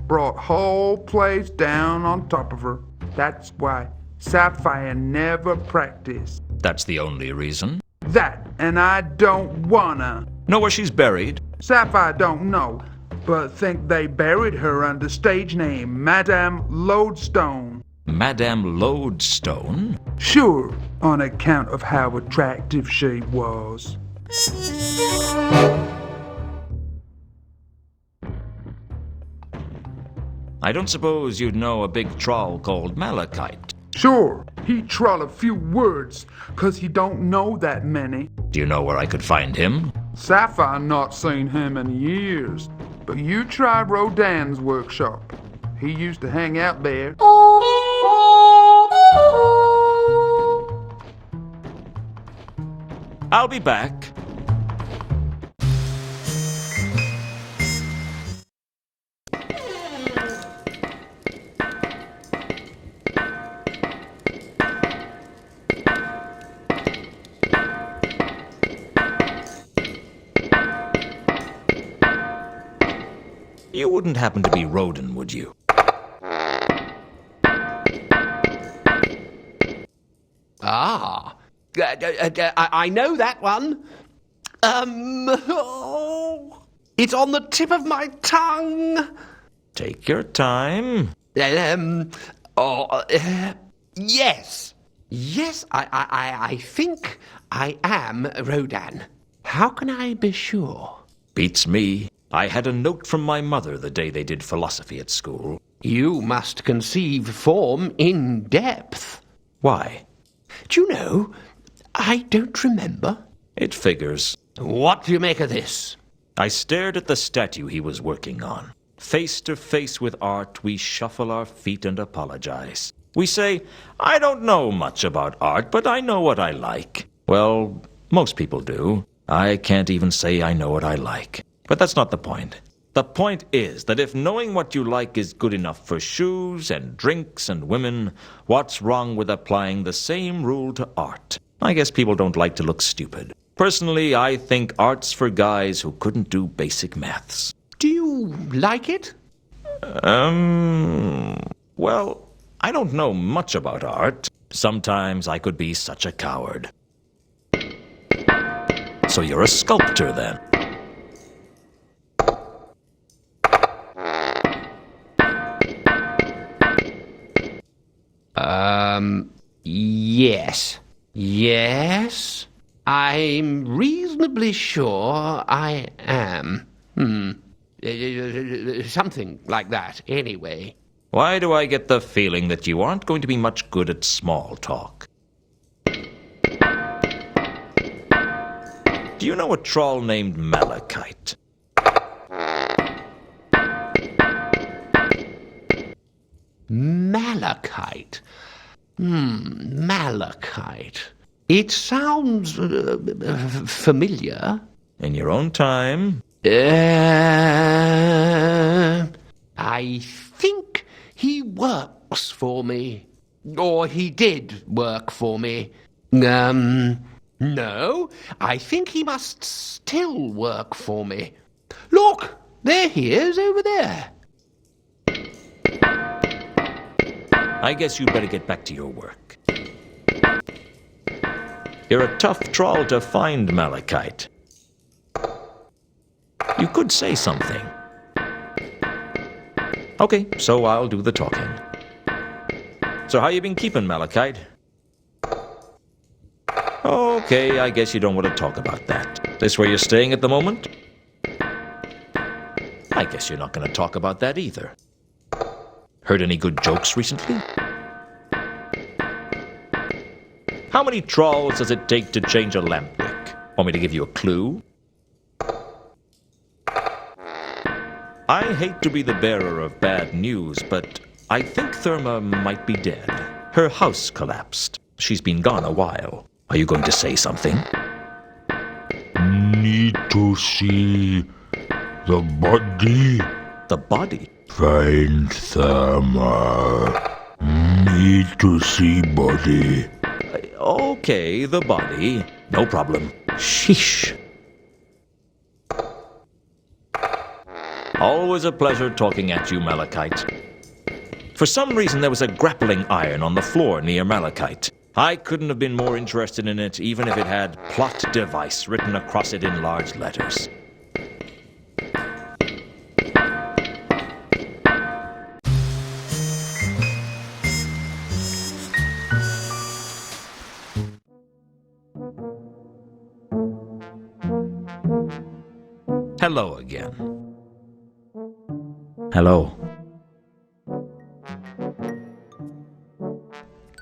Brought whole place down on top of her. That's why Sapphire never practiced. That's the only reason. That, and I don't wanna. Know where she's buried? Sapphire don't know, but think they buried her under stage name Madame Lodestone. Madame Lodestone? Sure, on account of how attractive she was. I don't suppose you'd know a big troll called Malachite. Sure, he troll a few words, 'cause he don't know that many. Do you know where I could find him? Sapphire not seen him in years, but you try Rodin's workshop. He used to hang out there. I'll be back. wouldn't happen to be Roden, would you? Ah, I know that one. It's on the tip of my tongue. Take your time. Yes. Yes, I think I am Rodan. How can I be sure? Beats me. I had a note from my mother the day they did philosophy at school. You must conceive form in depth. Why? Do you know, I don't remember. It figures. What do you make of this? I stared at the statue he was working on. Face to face with art, we shuffle our feet and apologize. We say, I don't know much about art, but I know what I like. Well, most people do. I can't even say I know what I like. But that's not the point. The point is that if knowing what you like is good enough for shoes and drinks and women, what's wrong with applying the same rule to art? I guess people don't like to look stupid. Personally, I think art's for guys who couldn't do basic maths. Do you like it? Well, I don't know much about art. Sometimes I could be such a coward. So you're a sculptor, then? Yes. Yes, I'm reasonably sure I am. Something like that, anyway. Why do I get the feeling that you aren't going to be much good at small talk? Do you know a troll named Malachite? Malachite. Malachite. It sounds familiar. In your own time. I think he works for me. Or he did work for me. No, I think he must still work for me. Look, there he is over there. I guess you'd better get back to your work. You're a tough troll to find, Malachite. You could say something. Okay, so I'll do the talking. So how you been keeping, Malachite? Okay, I guess you don't want to talk about that. This where you're staying at the moment? I guess you're not going to talk about that either. Heard any good jokes recently? How many trolls does it take to change a lamp wick? Want me to give you a clue? I hate to be the bearer of bad news, but I think Therma might be dead. Her house collapsed. She's been gone a while. Are you going to say something? Need to see the body. The body? Find Therma. Need to see body. Okay, the body. No problem. Sheesh. Always a pleasure talking at you, Malachite. For some reason, there was a grappling iron on the floor near Malachite. I couldn't have been more interested in it, even if it had plot device written across it in large letters. Hello again. Hello.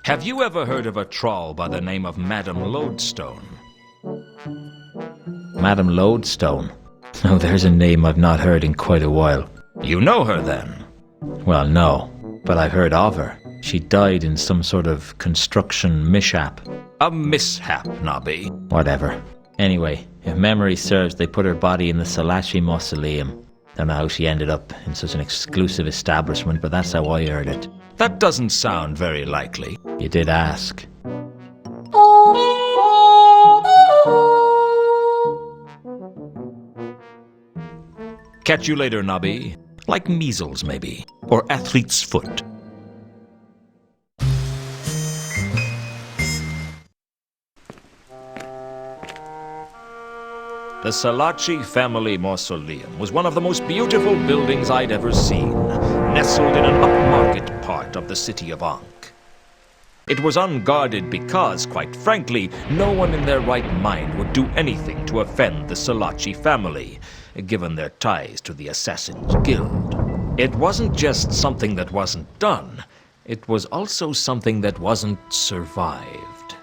Have you ever heard of a troll by the name of Madame Lodestone? Madame Lodestone? Oh, there's a name I've not heard in quite a while. You know her, then? Well, no, but I've heard of her. She died in some sort of construction mishap. A mishap, Nobby. Whatever. Anyway, if memory serves, they put her body in the Salashi Mausoleum. Don't know how she ended up in such an exclusive establishment, but that's how I heard it. That doesn't sound very likely. You did ask. Catch you later, Nobby. Like measles, maybe. Or athlete's foot. The Salaci family mausoleum was one of the most beautiful buildings I'd ever seen, nestled in an upmarket part of the city of Ankh. It was unguarded because, quite frankly, no one in their right mind would do anything to offend the Salaci family, given their ties to the Assassin's Guild. It wasn't just something that wasn't done, it was also something that wasn't survived.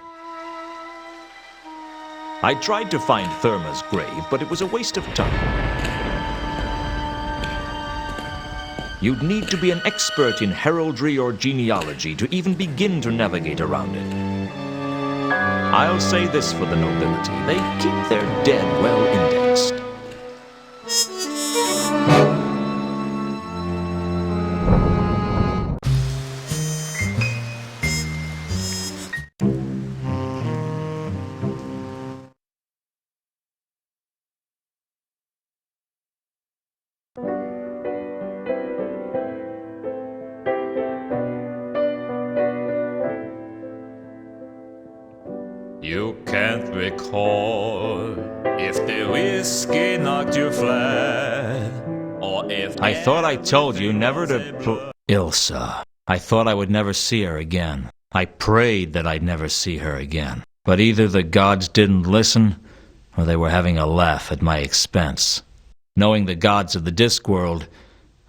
I tried to find Therma's grave, but it was a waste of time. You'd need to be an expert in heraldry or genealogy to even begin to navigate around it. I'll say this for the nobility: they keep their dead well indexed. You can't recall if the whiskey knocked you flat, or if... I thought I told you never to Ilsa. I thought I would never see her again. I prayed that I'd never see her again. But either the gods didn't listen, or they were having a laugh at my expense. Knowing the gods of the Discworld,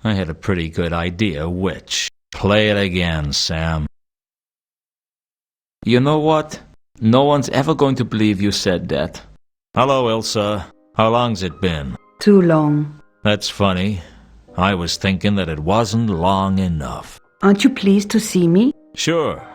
I had a pretty good idea which. Play it again, Sam. You know what? No one's ever going to believe you said that. Hello, Ilsa. How long's it been? Too long. That's funny. I was thinking that it wasn't long enough. Aren't you pleased to see me? Sure.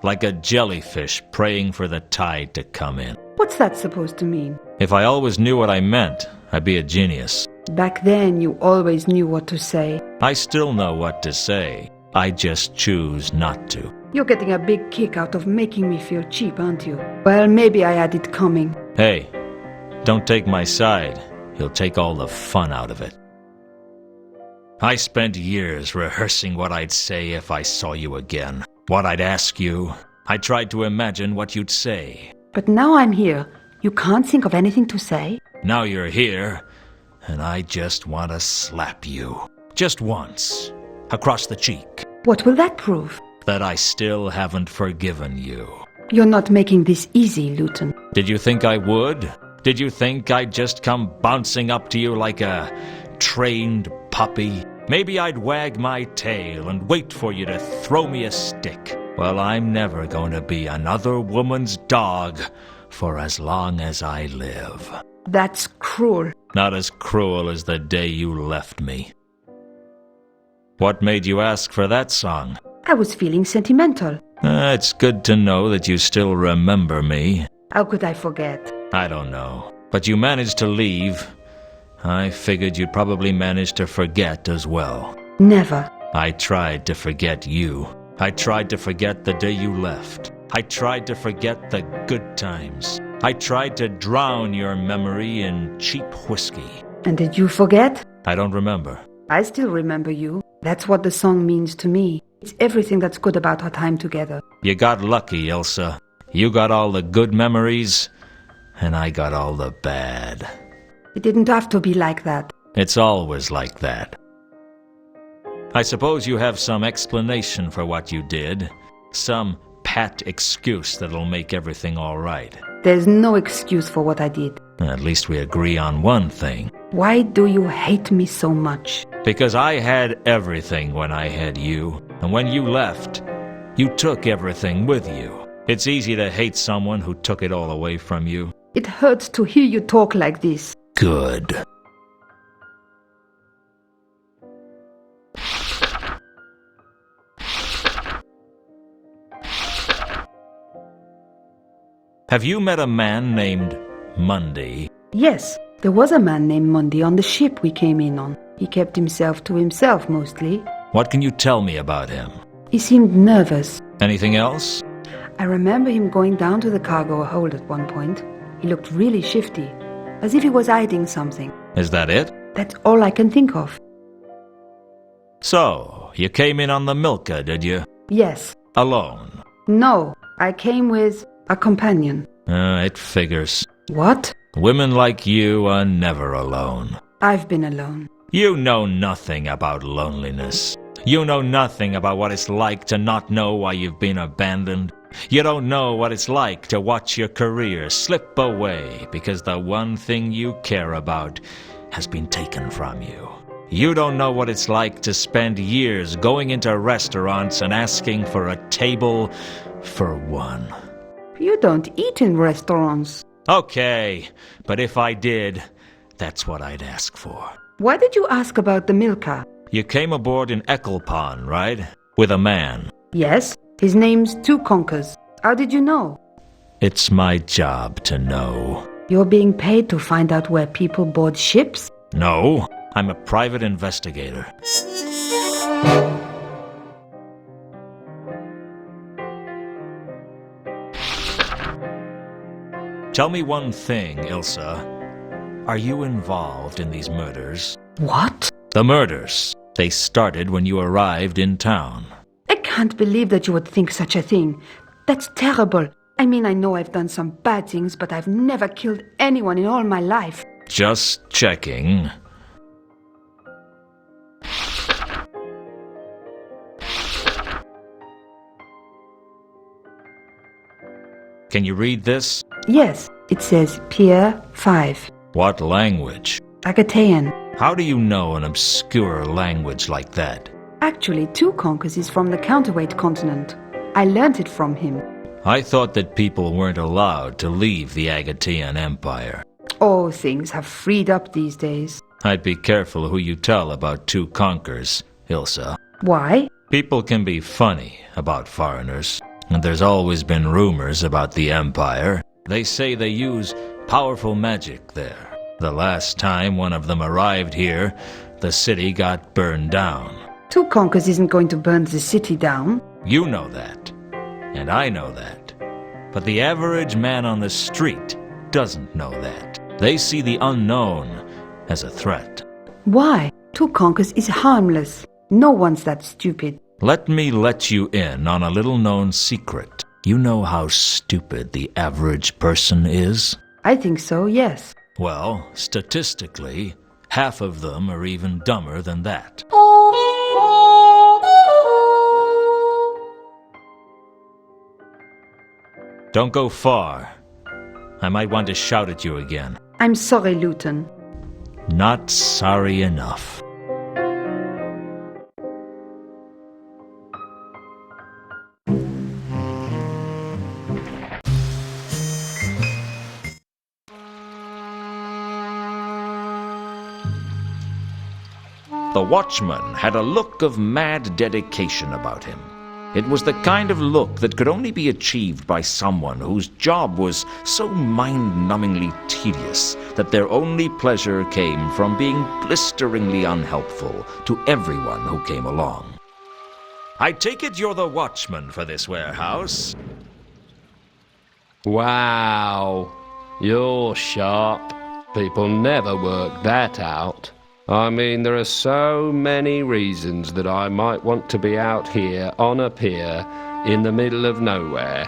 Like a jellyfish praying for the tide to come in. What's that supposed to mean? If I always knew what I meant, I'd be a genius. Back then, you always knew what to say. I still know what to say. I just choose not to. You're getting a big kick out of making me feel cheap, aren't you? Well, maybe I had it coming. Hey, don't take my side. You'll take all the fun out of it. I spent years rehearsing what I'd say if I saw you again. What I'd ask you. I tried to imagine what you'd say. But now I'm here. You can't think of anything to say? Now you're here, and I just want to slap you. Just once. Across the cheek. What will that prove? That I still haven't forgiven you. You're not making this easy, Lewton. Did you think I would? Did you think I'd just come bouncing up to you like a trained puppy? Maybe I'd wag my tail and wait for you to throw me a stick. Well, I'm never going to be another woman's dog for as long as I live. That's cruel. Not as cruel as the day you left me. What made you ask for that song? I was feeling sentimental. It's good to know that you still remember me. How could I forget? I don't know. But you managed to leave. I figured you'd probably manage to forget as well. Never. I tried to forget you. I tried to forget the day you left. I tried to forget the good times. I tried to drown your memory in cheap whiskey. And did you forget? I don't remember. I still remember you. That's what the song means to me. It's everything that's good about our time together. You got lucky, Ilsa. You got all the good memories, and I got all the bad. It didn't have to be like that. It's always like that. I suppose you have some explanation for what you did. Some pat excuse that'll make everything all right. There's no excuse for what I did. At least we agree on one thing. Why do you hate me so much? Because I had everything when I had you. And when you left, you took everything with you. It's easy to hate someone who took it all away from you. It hurts to hear you talk like this. Good. Have you met a man named Monday? Yes, there was a man named Monday on the ship we came in on. He kept himself to himself mostly. What can you tell me about him? He seemed nervous. Anything else? I remember him going down to the cargo hold at one point. He looked really shifty, as if he was hiding something. Is that it? That's all I can think of. So, you came in on the Milka, did you? Yes. Alone? No, I came with a companion. It figures. What? Women like you are never alone. I've been alone. You know nothing about loneliness. You know nothing about what it's like to not know why you've been abandoned. You don't know what it's like to watch your career slip away because the one thing you care about has been taken from you. You don't know what it's like to spend years going into restaurants and asking for a table for one. You don't eat in restaurants. Okay, but if I did, that's what I'd ask for. Why did you ask about the Milka? You came aboard in Ecclepon, right? With a man. Yes, his name's Two Conkers. How did you know? It's my job to know. You're being paid to find out where people board ships? No, I'm a private investigator. Tell me one thing, Ilsa. Are you involved in these murders? What? The murders. They started when you arrived in town. I can't believe that you would think such a thing. That's terrible. I mean, I know I've done some bad things, but I've never killed anyone in all my life. Just checking. Can you read this? Yes, it says Pier 5. What language? Agatean. How do you know an obscure language like that? Actually, Two Conkers is from the counterweight continent. I learned it from him. I thought that people weren't allowed to leave the Agatean Empire. Oh, things have freed up these days. I'd be careful who you tell about Two Conkers, Ilsa. Why? People can be funny about foreigners, and there's always been rumors about the Empire. They say they use powerful magic there. The last time one of them arrived here, the city got burned down. Two Conkers isn't going to burn the city down. You know that, and I know that. But the average man on the street doesn't know that. They see the unknown as a threat. Why? Two Conkers is harmless. No one's that stupid. Let me let you in on a little-known secret. You know how stupid the average person is? I think so, yes. Well, statistically, half of them are even dumber than that. Don't go far. I might want to shout at you again. I'm sorry, Lewton. Not sorry enough. The watchman had a look of mad dedication about him. It was the kind of look that could only be achieved by someone whose job was so mind-numbingly tedious that their only pleasure came from being blisteringly unhelpful to everyone who came along. I take it you're the watchman for this warehouse? Wow, you're sharp. People never work that out. I mean, there are so many reasons that I might want to be out here on a pier in the middle of nowhere,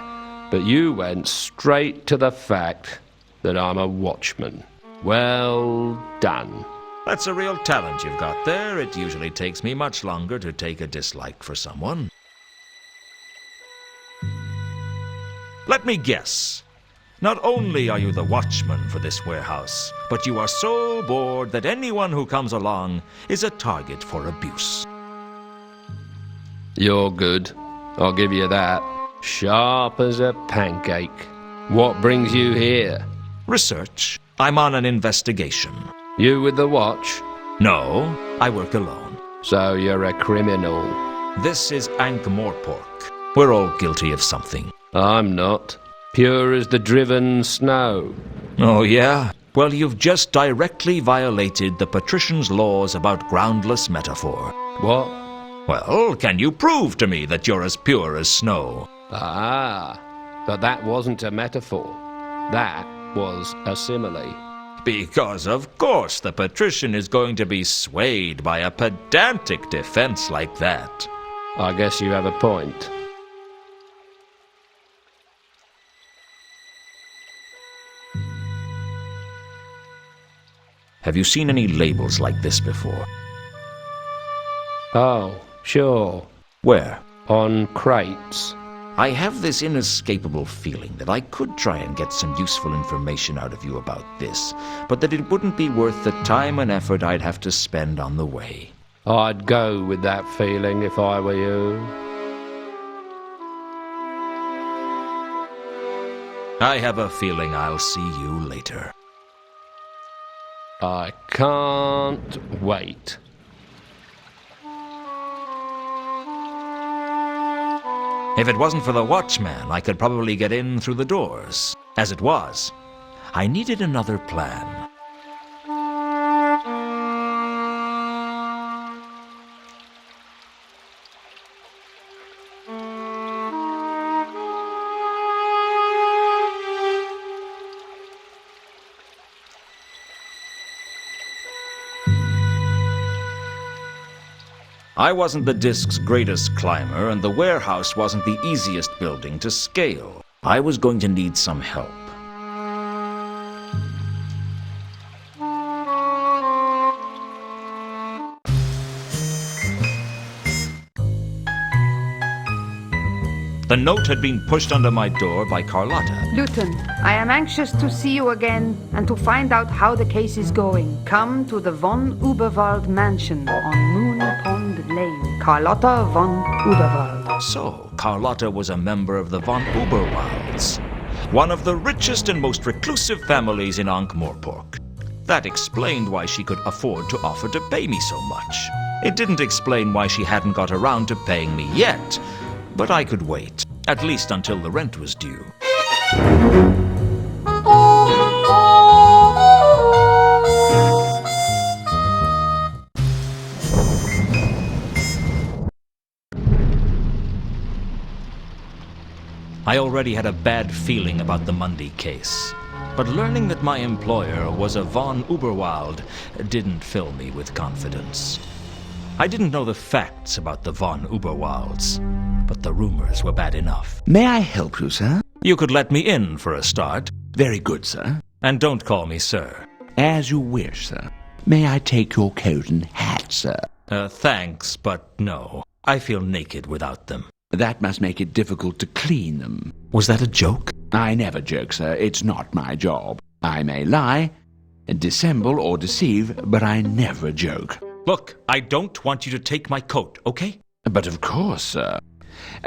but you went straight to the fact that I'm a watchman. Well done. That's a real talent you've got there. It usually takes me much longer to take a dislike for someone. Let me guess. Not only are you the watchman for this warehouse, but you are so bored that anyone who comes along is a target for abuse. You're good. I'll give you that. Sharp as a pancake. What brings you here? Research. I'm on an investigation. You with the watch? No, I work alone. So you're a criminal. This is Ankh-Morpork. We're all guilty of something. I'm not. Pure as the driven snow. Oh, yeah? Well, you've just directly violated the patrician's laws about groundless metaphor. What? Well, can you prove to me that you're as pure as snow? Ah, but that wasn't a metaphor. That was a simile. Because of course the patrician is going to be swayed by a pedantic defense like that. I guess you have a point. Have you seen any labels like this before? Oh, sure. Where? On crates. I have this inescapable feeling that I could try and get some useful information out of you about this, but that it wouldn't be worth the time and effort I'd have to spend on the way. I'd go with that feeling if I were you. I have a feeling I'll see you later. I can't wait. If it wasn't for the watchman, I could probably get in through the doors. As it was, I needed another plan. I wasn't the Disc's greatest climber, and the warehouse wasn't the easiest building to scale. I was going to need some help. The note had been pushed under my door by Carlotta. Lewton, I am anxious to see you again and to find out how the case is going. Come to the von Uberwald mansion on Moon Pond Lane. Carlotta von Uberwald. So, Carlotta was a member of the von Uberwalds, one of the richest and most reclusive families in Ankh-Morpork. That explained why she could afford to offer to pay me so much. It didn't explain why she hadn't got around to paying me yet, but I could wait, at least until the rent was due. I already had a bad feeling about the Mundy case, but learning that my employer was a von Uberwald didn't fill me with confidence. I didn't know the facts about the von Uberwalds, but the rumors were bad enough. May I help you, sir? You could let me in for a start. Very good, sir. And don't call me sir. As you wish, sir. May I take your coat and hat, sir? Thanks, but no. I feel naked without them. That must make it difficult to clean them. Was that a joke? I never joke, sir. It's not my job. I may lie, dissemble or deceive, but I never joke. Look, I don't want you to take my coat, okay? But of course, sir.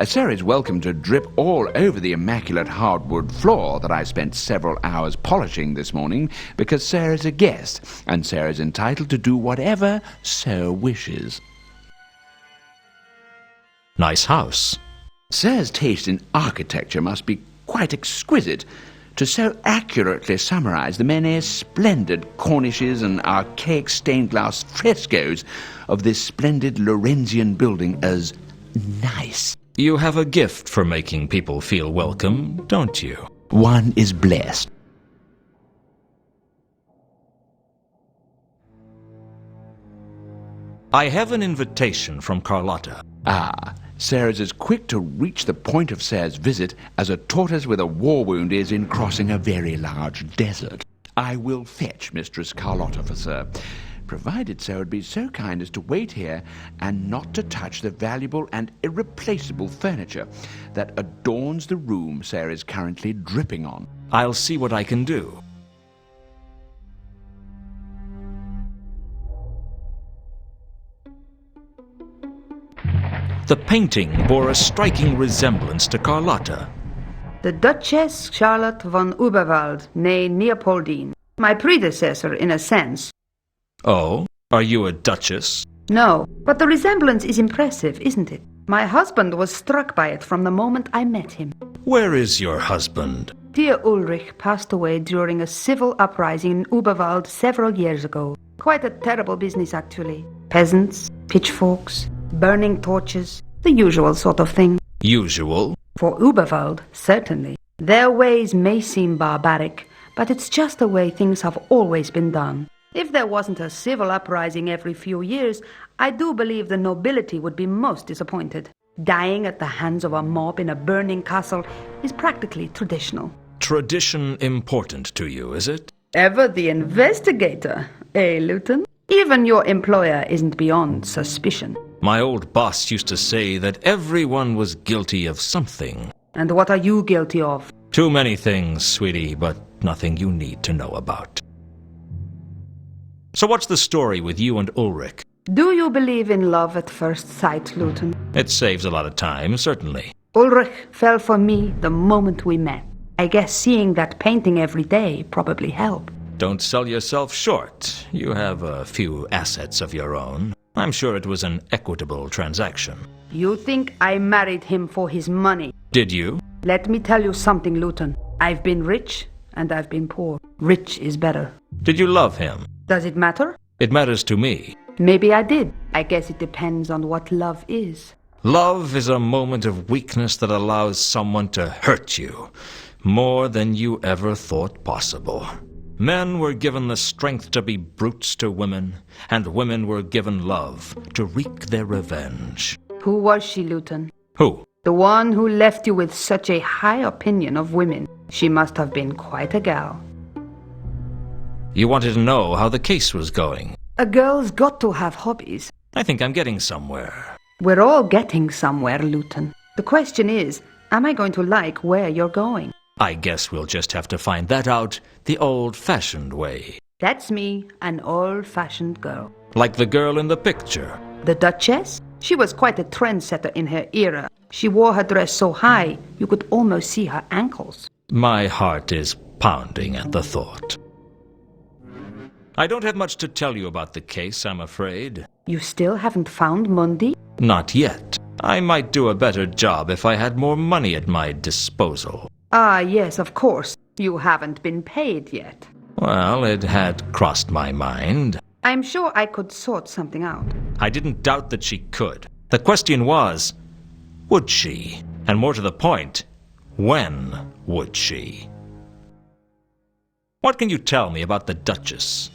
Sir is welcome to drip all over the immaculate hardwood floor that I spent several hours polishing this morning, because Sir is a guest, and Sir is entitled to do whatever Sir wishes. Nice house. Sir's taste in architecture must be quite exquisite, to so accurately summarize the many splendid cornices and archaic stained-glass frescoes of this splendid Lorenzian building as nice. You have a gift for making people feel welcome, don't you? One is blessed. I have an invitation from Carlotta. Ah, Sir is as quick to reach the point of Sir's visit as a tortoise with a war wound is in crossing a very large desert. I will fetch Mistress Carlotta for Sir, provided Sir would be so kind as to wait here and not to touch the valuable and irreplaceable furniture that adorns the room Sir is currently dripping on. I'll see what I can do. The painting bore a striking resemblance to Carlotta. The Duchess Charlotte von Uberwald, née Leopoldine. My predecessor, in a sense. Oh? Are you a duchess? No, but the resemblance is impressive, isn't it? My husband was struck by it from the moment I met him. Where is your husband? Dear Ulrich passed away during a civil uprising in Uberwald several years ago. Quite a terrible business, actually. Peasants, pitchforks, burning torches, the usual sort of thing. Usual? For Uberwald, certainly. Their ways may seem barbaric, but it's just the way things have always been done. If there wasn't a civil uprising every few years, I do believe the nobility would be most disappointed. Dying at the hands of a mob in a burning castle is practically traditional. Tradition important to you, is it? Ever the investigator, eh, Lewton? Even your employer isn't beyond suspicion. My old boss used to say that everyone was guilty of something. And what are you guilty of? Too many things, sweetie, but nothing you need to know about. So what's the story with you and Ulrich? Do you believe in love at first sight, Lewton? It saves a lot of time, certainly. Ulrich fell for me the moment we met. I guess seeing that painting every day probably helped. Don't sell yourself short. You have a few assets of your own. I'm sure it was an equitable transaction. You think I married him for his money? Did you? Let me tell you something, Lewton. I've been rich and I've been poor. Rich is better. Did you love him? Does it matter? It matters to me. Maybe I did. I guess it depends on what love is. Love is a moment of weakness that allows someone to hurt you more than you ever thought possible. Men were given the strength to be brutes to women, and women were given love to wreak their revenge. Who was she, Lewton? Who? The one who left you with such a high opinion of women. She must have been quite a gal. You wanted to know how the case was going. A girl's got to have hobbies. I think I'm getting somewhere. We're all getting somewhere, Lewton. The question is, am I going to like where you're going? I guess we'll just have to find that out the old-fashioned way. That's me, an old-fashioned girl. Like the girl in the picture. The Duchess? She was quite a trendsetter in her era. She wore her dress so high, you could almost see her ankles. My heart is pounding at the thought. I don't have much to tell you about the case, I'm afraid. You still haven't found Mundi? Not yet. I might do a better job if I had more money at my disposal. Ah, yes, of course. You haven't been paid yet. Well, it had crossed my mind. I'm sure I could sort something out. I didn't doubt that she could. The question was, would she? And more to the point, when would she? What can you tell me about the Duchess?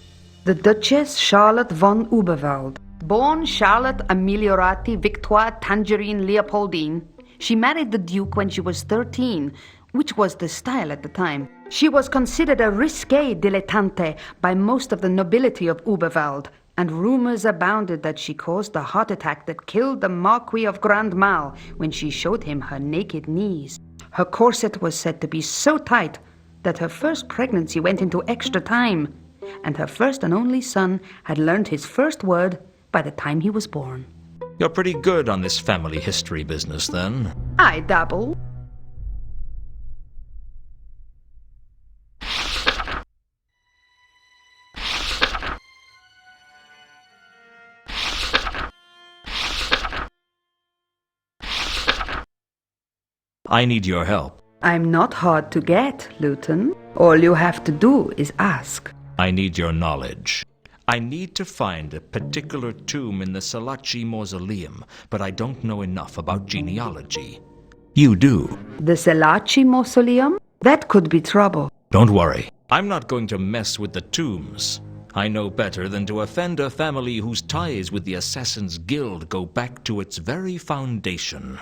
The Duchess Charlotte von Uberwald. Born Charlotte Ameliorati Victoire Tangerine Leopoldine, she married the Duke when she was 13, which was the style at the time. She was considered a risque dilettante by most of the nobility of Uberwald, and rumors abounded that she caused the heart attack that killed the Marquis of Grand Mal when she showed him her naked knees. Her corset was said to be so tight that her first pregnancy went into extra time, and her first and only son had learned his first word by the time he was born. You're pretty good on this family history business, then. I dabble. I need your help. I'm not hard to get, Lewton. All you have to do is ask. I need your knowledge. I need to find a particular tomb in the Salaci Mausoleum, but I don't know enough about genealogy. You do. The Salaci Mausoleum? That could be trouble. Don't worry. I'm not going to mess with the tombs. I know better than to offend a family whose ties with the Assassin's Guild go back to its very foundation.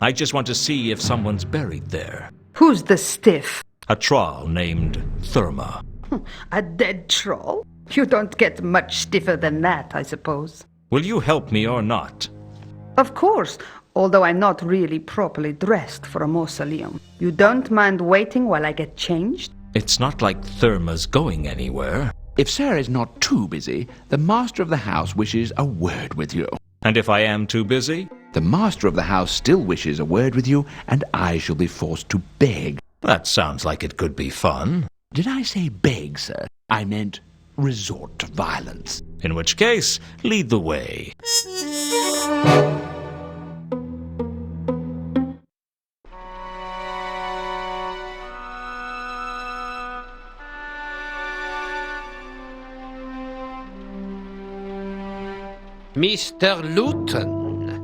I just want to see if someone's buried there. Who's the stiff? A troll named Therma. A dead troll? You don't get much stiffer than that, I suppose. Will you help me or not? Of course, although I'm not really properly dressed for a mausoleum. You don't mind waiting while I get changed? It's not like Therma's going anywhere. If Sarah is not too busy, the master of the house wishes a word with you. And if I am too busy? The master of the house still wishes a word with you, and I shall be forced to beg. That sounds like it could be fun. Did I say beg, sir? I meant resort to violence. In which case, lead the way. Mr. Lewton,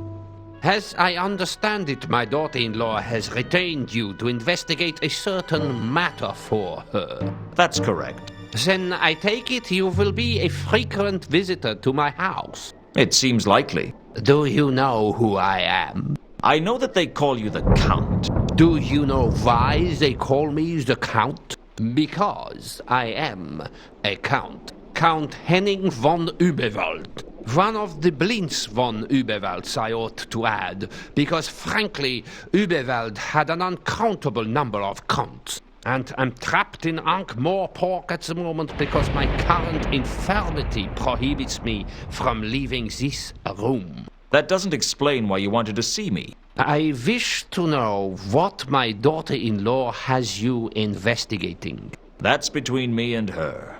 As I understand it, my daughter-in-law has retained you to investigate a certain matter for her. That's correct. Then I take it you will be a frequent visitor to my house. It seems likely. Do you know who I am? I know that they call you the Count. Do you know why they call me the Count? Because I am a Count. Count Henning von Überwald. One of the Blints von Überwalds, I ought to add, because frankly, Überwald had an uncountable number of counts. And I'm trapped in Ankh-Morpork at the moment because my current infirmity prohibits me from leaving this room. That doesn't explain why you wanted to see me. I wish to know what my daughter-in-law has you investigating. That's between me and her.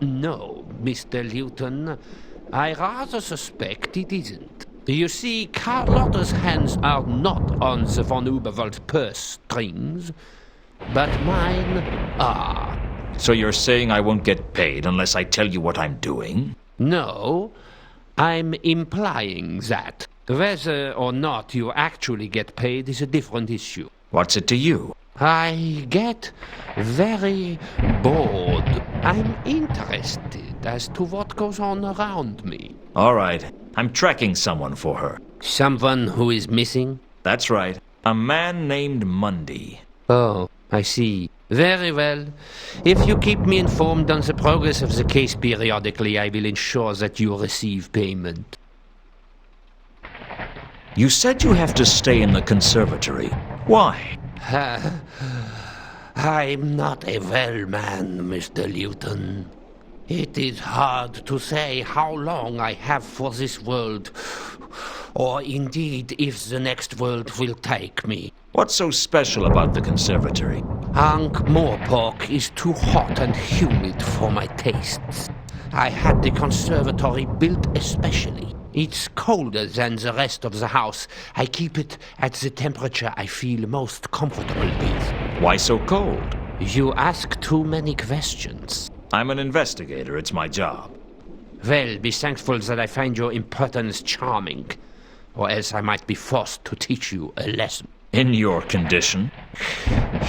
No, Mr. Lewton. I rather suspect it isn't. You see, Carlotta's hands are not on the von Überwald purse strings, but mine are. So you're saying I won't get paid unless I tell you what I'm doing? No, I'm implying that. Whether or not you actually get paid is a different issue. What's it to you? I get very bored. I'm interested as to what goes on around me. All right. I'm tracking someone for her. Someone who is missing? That's right. A man named Mundy. Oh, I see. Very well. If you keep me informed on the progress of the case periodically, I will ensure that you receive payment. You said you have to stay in the conservatory. Why? I'm not a well man, Mr. Lewton. It is hard to say how long I have for this world, or indeed if the next world will take me. What's so special about the conservatory? Ankh-Morpork is too hot and humid for my tastes. I had the conservatory built especially. It's colder than the rest of the house. I keep it at the temperature I feel most comfortable with. Why so cold? You ask too many questions. I'm an investigator. It's my job. Well, be thankful that I find your impertinence charming, or else I might be forced to teach you a lesson. In your condition?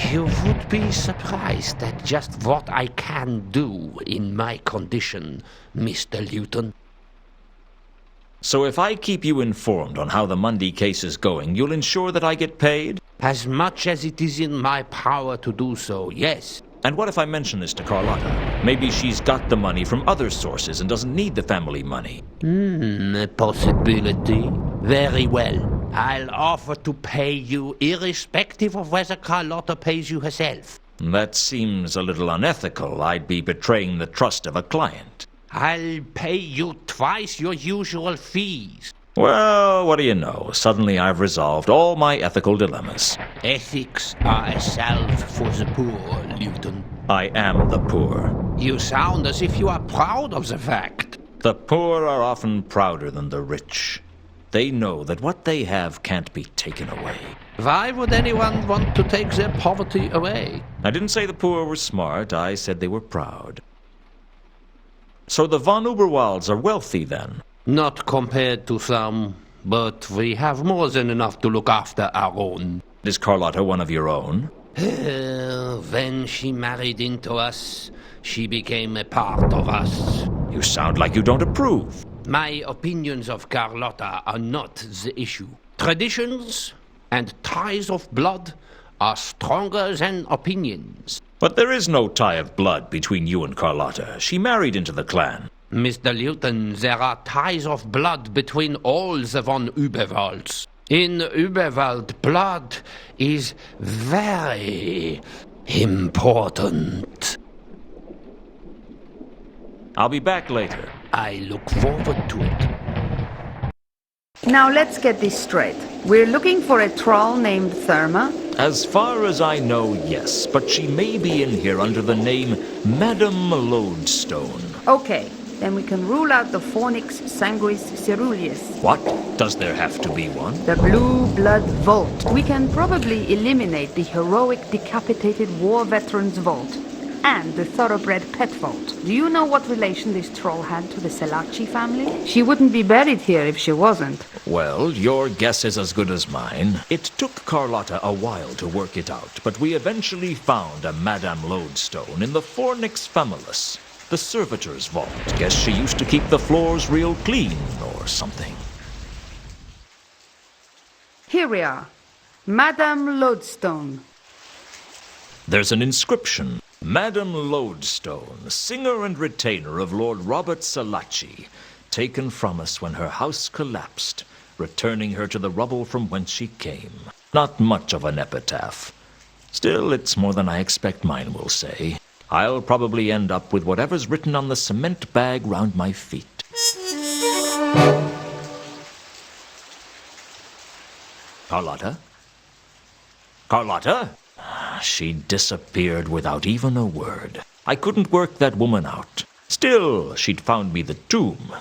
You would be surprised at just what I can do in my condition, Mr. Lewton. So if I keep you informed on how the Mundy case is going, you'll ensure that I get paid? As much as it is in my power to do so, yes. And what if I mention this to Carlotta? Maybe she's got the money from other sources and doesn't need the family money. A possibility. Very well. I'll offer to pay you irrespective of whether Carlotta pays you herself. That seems a little unethical. I'd be betraying the trust of a client. I'll pay you twice your usual fees. Well, what do you know? Suddenly I've resolved all my ethical dilemmas. Ethics are a salve for the poor, Lewton. I am the poor. You sound as if you are proud of the fact. The poor are often prouder than the rich. They know that what they have can't be taken away. Why would anyone want to take their poverty away? I didn't say the poor were smart. I said they were proud. So the von Überwalds are wealthy, then? Not compared to some, but we have more than enough to look after our own. Is Carlotta one of your own? When she married into us, she became a part of us. You sound like you don't approve. My opinions of Carlotta are not the issue. Traditions and ties of blood are stronger than opinions. But there is no tie of blood between you and Carlotta. She married into the clan. Mr. Lewton, there are ties of blood between all the von Überwalds. In Überwald, blood is very important. I'll be back later. I look forward to it. Now let's get this straight. We're looking for a troll named Therma. As far as I know, yes, but she may be in here under the name Madame Lodestone. Okay, then we can rule out the Fornix Sanguis Ceruleus. What? Does there have to be one? The Blue Blood Vault. We can probably eliminate the heroic decapitated war veterans vault. and the thoroughbred pet vault. Do you know what relation this troll had to the Selachi family? She wouldn't be buried here if she wasn't. Well, your guess is as good as mine. It took Carlotta a while to work it out, but we eventually found a Madame Lodestone in the Fornix Famulus, the servitor's vault. Guess she used to keep the floors real clean or something. Here we are. Madame Lodestone. There's an inscription. Madame Lodestone, singer and retainer of Lord Robert Selachi, taken from us when her house collapsed, returning her to the rubble from whence she came. Not much of an epitaph. Still, it's more than I expect mine will say. I'll probably end up with whatever's written on the cement bag round my feet. Carlotta? Carlotta? She disappeared without even a word. I couldn't work that woman out. Still, she'd found me the tomb,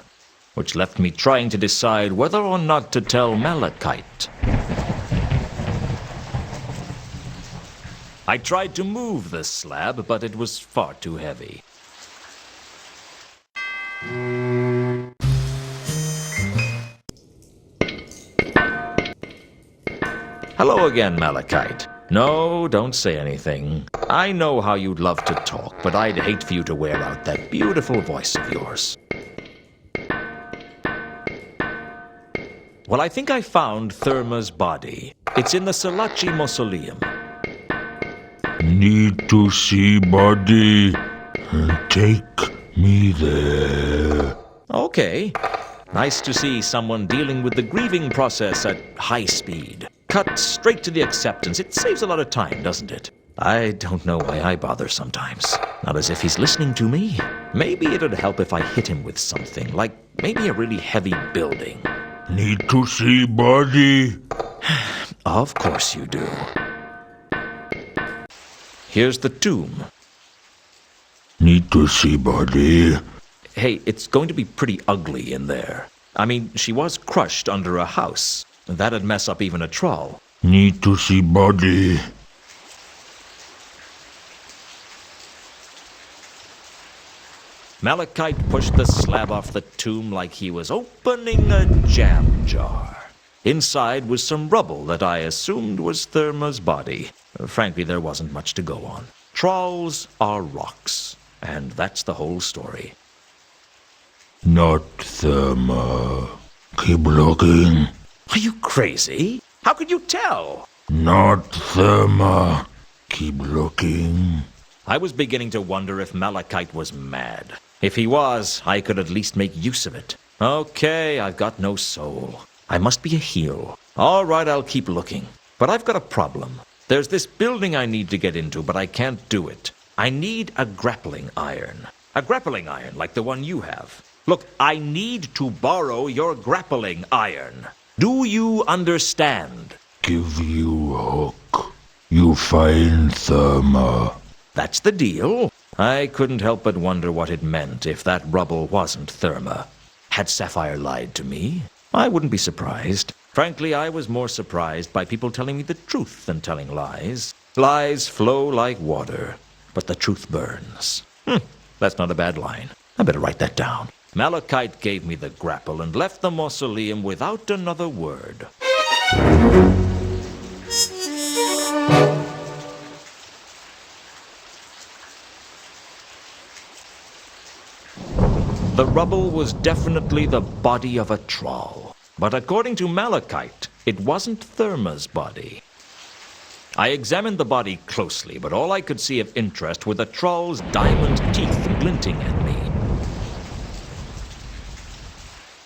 which left me trying to decide whether or not to tell Malachite. I tried to move the slab, but it was far too heavy. Hello again, Malachite. No, don't say anything. I know how you'd love to talk, but I'd hate for you to wear out that beautiful voice of yours. Well, I think I found Therma's body. It's in the Selachi Mausoleum. Need to see body. Take me there. Okay. Nice to see someone dealing with the grieving process at high speed. Cut straight to the acceptance. It saves a lot of time, doesn't it? I don't know why I bother sometimes. Not as if he's listening to me. Maybe it'd help if I hit him with something, like maybe a really heavy building. Need to see body. Of course you do. Here's the tomb. Need to see body. Hey, it's going to be pretty ugly in there. I mean, she was crushed under a house. That'd mess up even a troll. Need to see body. Malachite pushed the slab off the tomb like he was opening a jam jar. Inside was some rubble that I assumed was Therma's body. Frankly, there wasn't much to go on. Trolls are rocks, and that's the whole story. Not Therma. Keep looking. Are you crazy? How could you tell? Not Therma. Keep looking. I was beginning to wonder if Malachite was mad. If he was, I could at least make use of it. Okay, I've got no soul. I must be a heel. All right, I'll keep looking. But I've got a problem. There's this building I need to get into, but I can't do it. I need a grappling iron. A grappling iron like the one you have. Look, I need to borrow your grappling iron. Do you understand? Give you hook. You find Therma. That's the deal. I couldn't help but wonder what it meant if that rubble wasn't Therma. Had Sapphire lied to me? I wouldn't be surprised. Frankly, I was more surprised by people telling me the truth than telling lies. Lies flow like water, but the truth burns. That's not a bad line. I better write that down. Malachite gave me the grapple and left the mausoleum without another word. The rubble was definitely the body of a troll. But according to Malachite, it wasn't Therma's body. I examined the body closely, but all I could see of interest were the troll's diamond teeth glinting at me.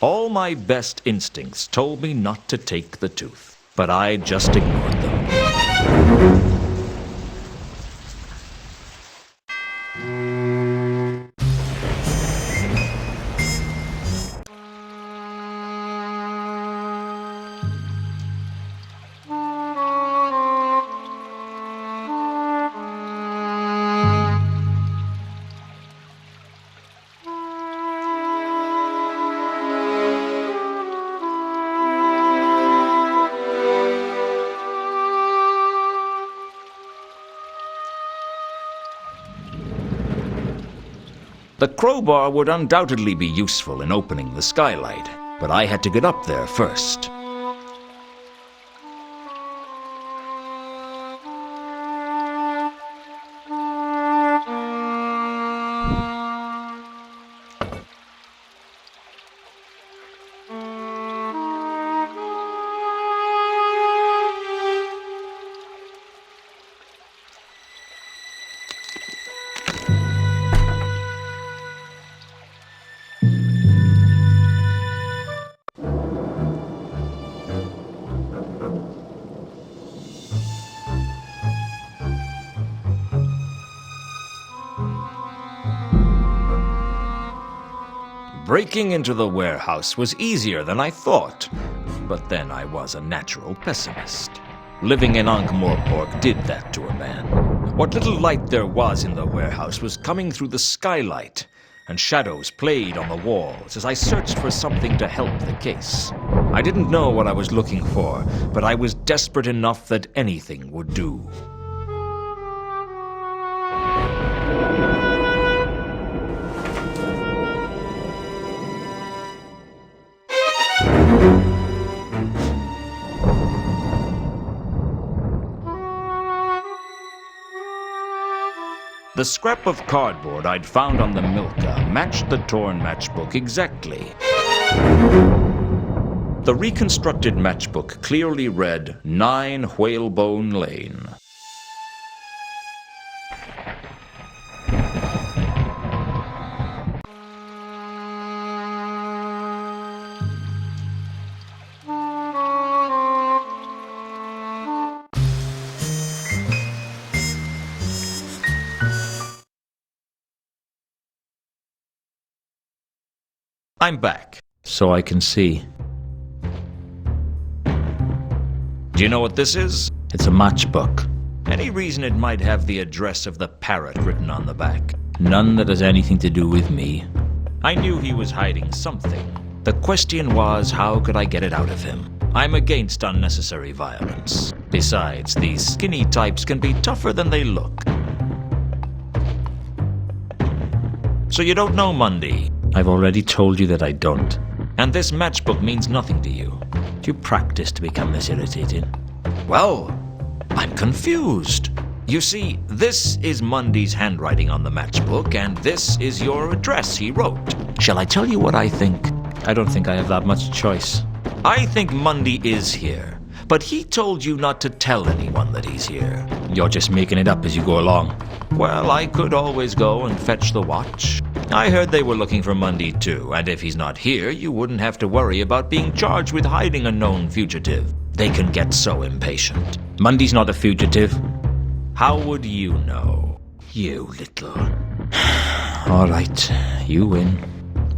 All my best instincts told me not to take the tooth, but I just ignored them. The crowbar would undoubtedly be useful in opening the skylight, but I had to get up there first. Breaking into the warehouse was easier than I thought, but then I was a natural pessimist. Living in Ankh-Morpork did that to a man. What little light there was in the warehouse was coming through the skylight, and shadows played on the walls as I searched for something to help the case. I didn't know what I was looking for, but I was desperate enough that anything would do. The scrap of cardboard I'd found on the Milka matched the torn matchbook exactly. The reconstructed matchbook clearly read 9 Whalebone Lane. I'm back, so I can see. Do you know what this is? It's a matchbook. Any reason it might have the address of the parrot written on the back? None that has anything to do with me. I knew he was hiding something. The question was, how could I get it out of him? I'm against unnecessary violence. Besides, these skinny types can be tougher than they look. So you don't know Mundy? I've already told you that I don't. And this matchbook means nothing to you. Do you practice to become this irritated? Well, I'm confused. You see, this is Mundy's handwriting on the matchbook, and this is your address he wrote. Shall I tell you what I think? I don't think I have that much choice. I think Mundy is here, but he told you not to tell anyone that he's here. You're just making it up as you go along. Well, I could always go and fetch the watch. I heard they were looking for Mundy too, and if he's not here, you wouldn't have to worry about being charged with hiding a known fugitive. They can get so impatient. Mundy's not a fugitive. How would you know? You little... All right, you win.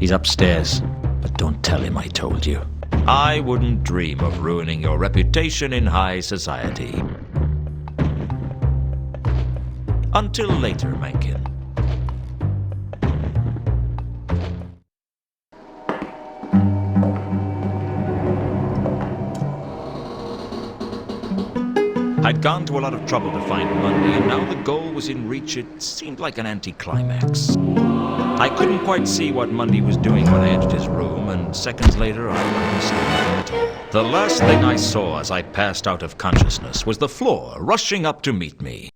He's upstairs, but don't tell him I told you. I wouldn't dream of ruining your reputation in high society. Until later, Mencken. I'd gone to a lot of trouble to find Mundy, and now the goal was in reach. It seemed like an anticlimax. I couldn't quite see what Mundy was doing when I entered his room, and seconds later I couldn't see anything at all. The last thing I saw as I passed out of consciousness was the floor rushing up to meet me.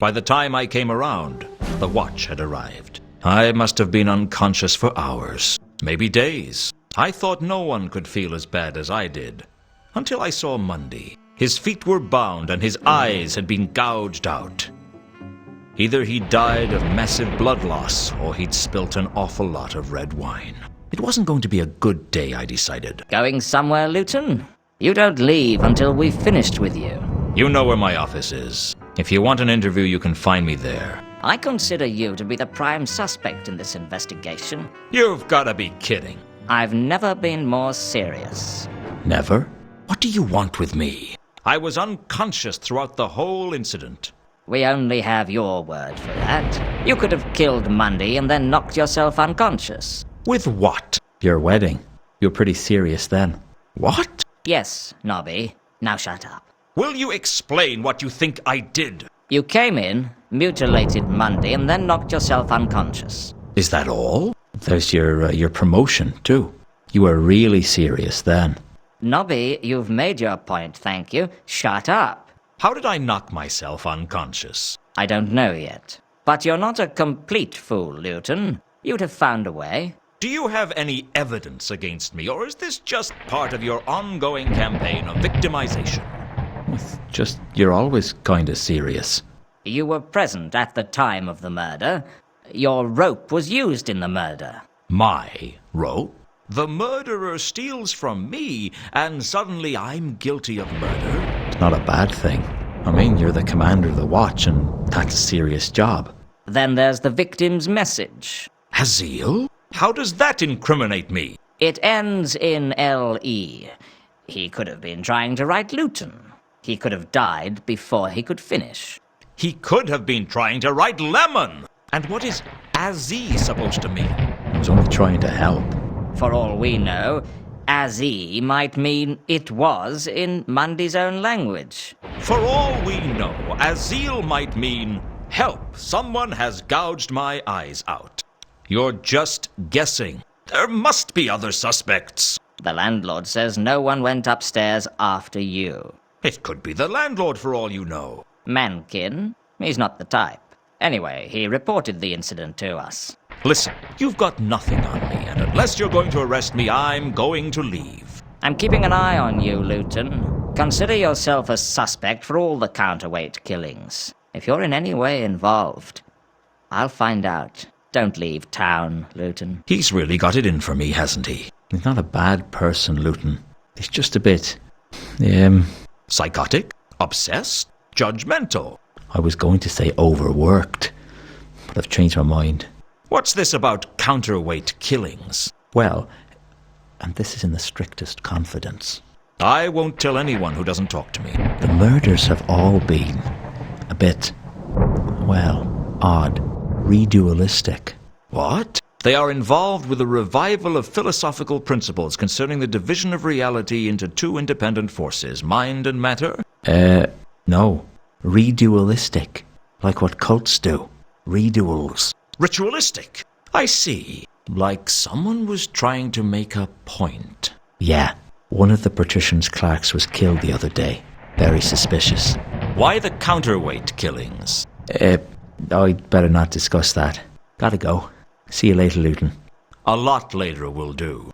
By the time I came around, the watch had arrived. I must have been unconscious for hours, maybe days. I thought no one could feel as bad as I did, until I saw Mundy. His feet were bound and his eyes had been gouged out. Either he died of massive blood loss, or he'd spilt an awful lot of red wine. It wasn't going to be a good day, I decided. Going somewhere, Lewton? You don't leave until we've finished with you. You know where my office is. If you want an interview, you can find me there. I consider you to be the prime suspect in this investigation. You've got to be kidding. I've never been more serious. Never? What do you want with me? I was unconscious throughout the whole incident. We only have your word for that. You could have killed Mundy and then knocked yourself unconscious. With what? Your wedding. You were pretty serious then. What? Yes, Nobby. Now shut up. Will you explain what you think I did? You came in, mutilated Mundy, and then knocked yourself unconscious. Is that all? There's your promotion, too. You were really serious then. Nobby, you've made your point, thank you. Shut up. How did I knock myself unconscious? I don't know yet. But you're not a complete fool, Lewton. You'd have found a way. Do you have any evidence against me, or is this just part of your ongoing campaign of victimization? It's just, you're always kinda serious. You were present at the time of the murder. Your rope was used in the murder. My rope? The murderer steals from me, and suddenly I'm guilty of murder? It's not a bad thing. I mean, you're the commander of the watch, and that's a serious job. Then there's the victim's message. Azil? How does that incriminate me? It ends in L-E. He could have been trying to write Lewton. He could have died before he could finish. He could have been trying to write Lemon! And what is Azil supposed to mean? I was only trying to help. For all we know, Azil might mean it was in Mundy's own language. For all we know, Azil might mean, help, someone has gouged my eyes out. You're just guessing. There must be other suspects. The landlord says no one went upstairs after you. It could be the landlord for all you know. Mankin? He's not the type. Anyway, he reported the incident to us. Listen, you've got nothing on me, and unless you're going to arrest me, I'm going to leave. I'm keeping an eye on you, Lewton. Consider yourself a suspect for all the counterweight killings. If you're in any way involved, I'll find out. Don't leave town, Lewton. He's really got it in for me, hasn't he? He's not a bad person, Lewton. He's just a bit... Psychotic? Obsessed? Judgmental? I was going to say overworked, but I've changed my mind. What's this about counterweight killings? Well, and this is in the strictest confidence. I won't tell anyone who doesn't talk to me. The murders have all been a bit, well, odd, redualistic. What? They are involved with a revival of philosophical principles concerning the division of reality into two independent forces, mind and matter? No. Redualistic. Like what cults do. Reduals. Ritualistic? I see. Like someone was trying to make a point. Yeah. One of the patrician's clerks was killed the other day. Very suspicious. Why the counterweight killings? I'd better not discuss that. Gotta go. See you later, Lewton. A lot later will do.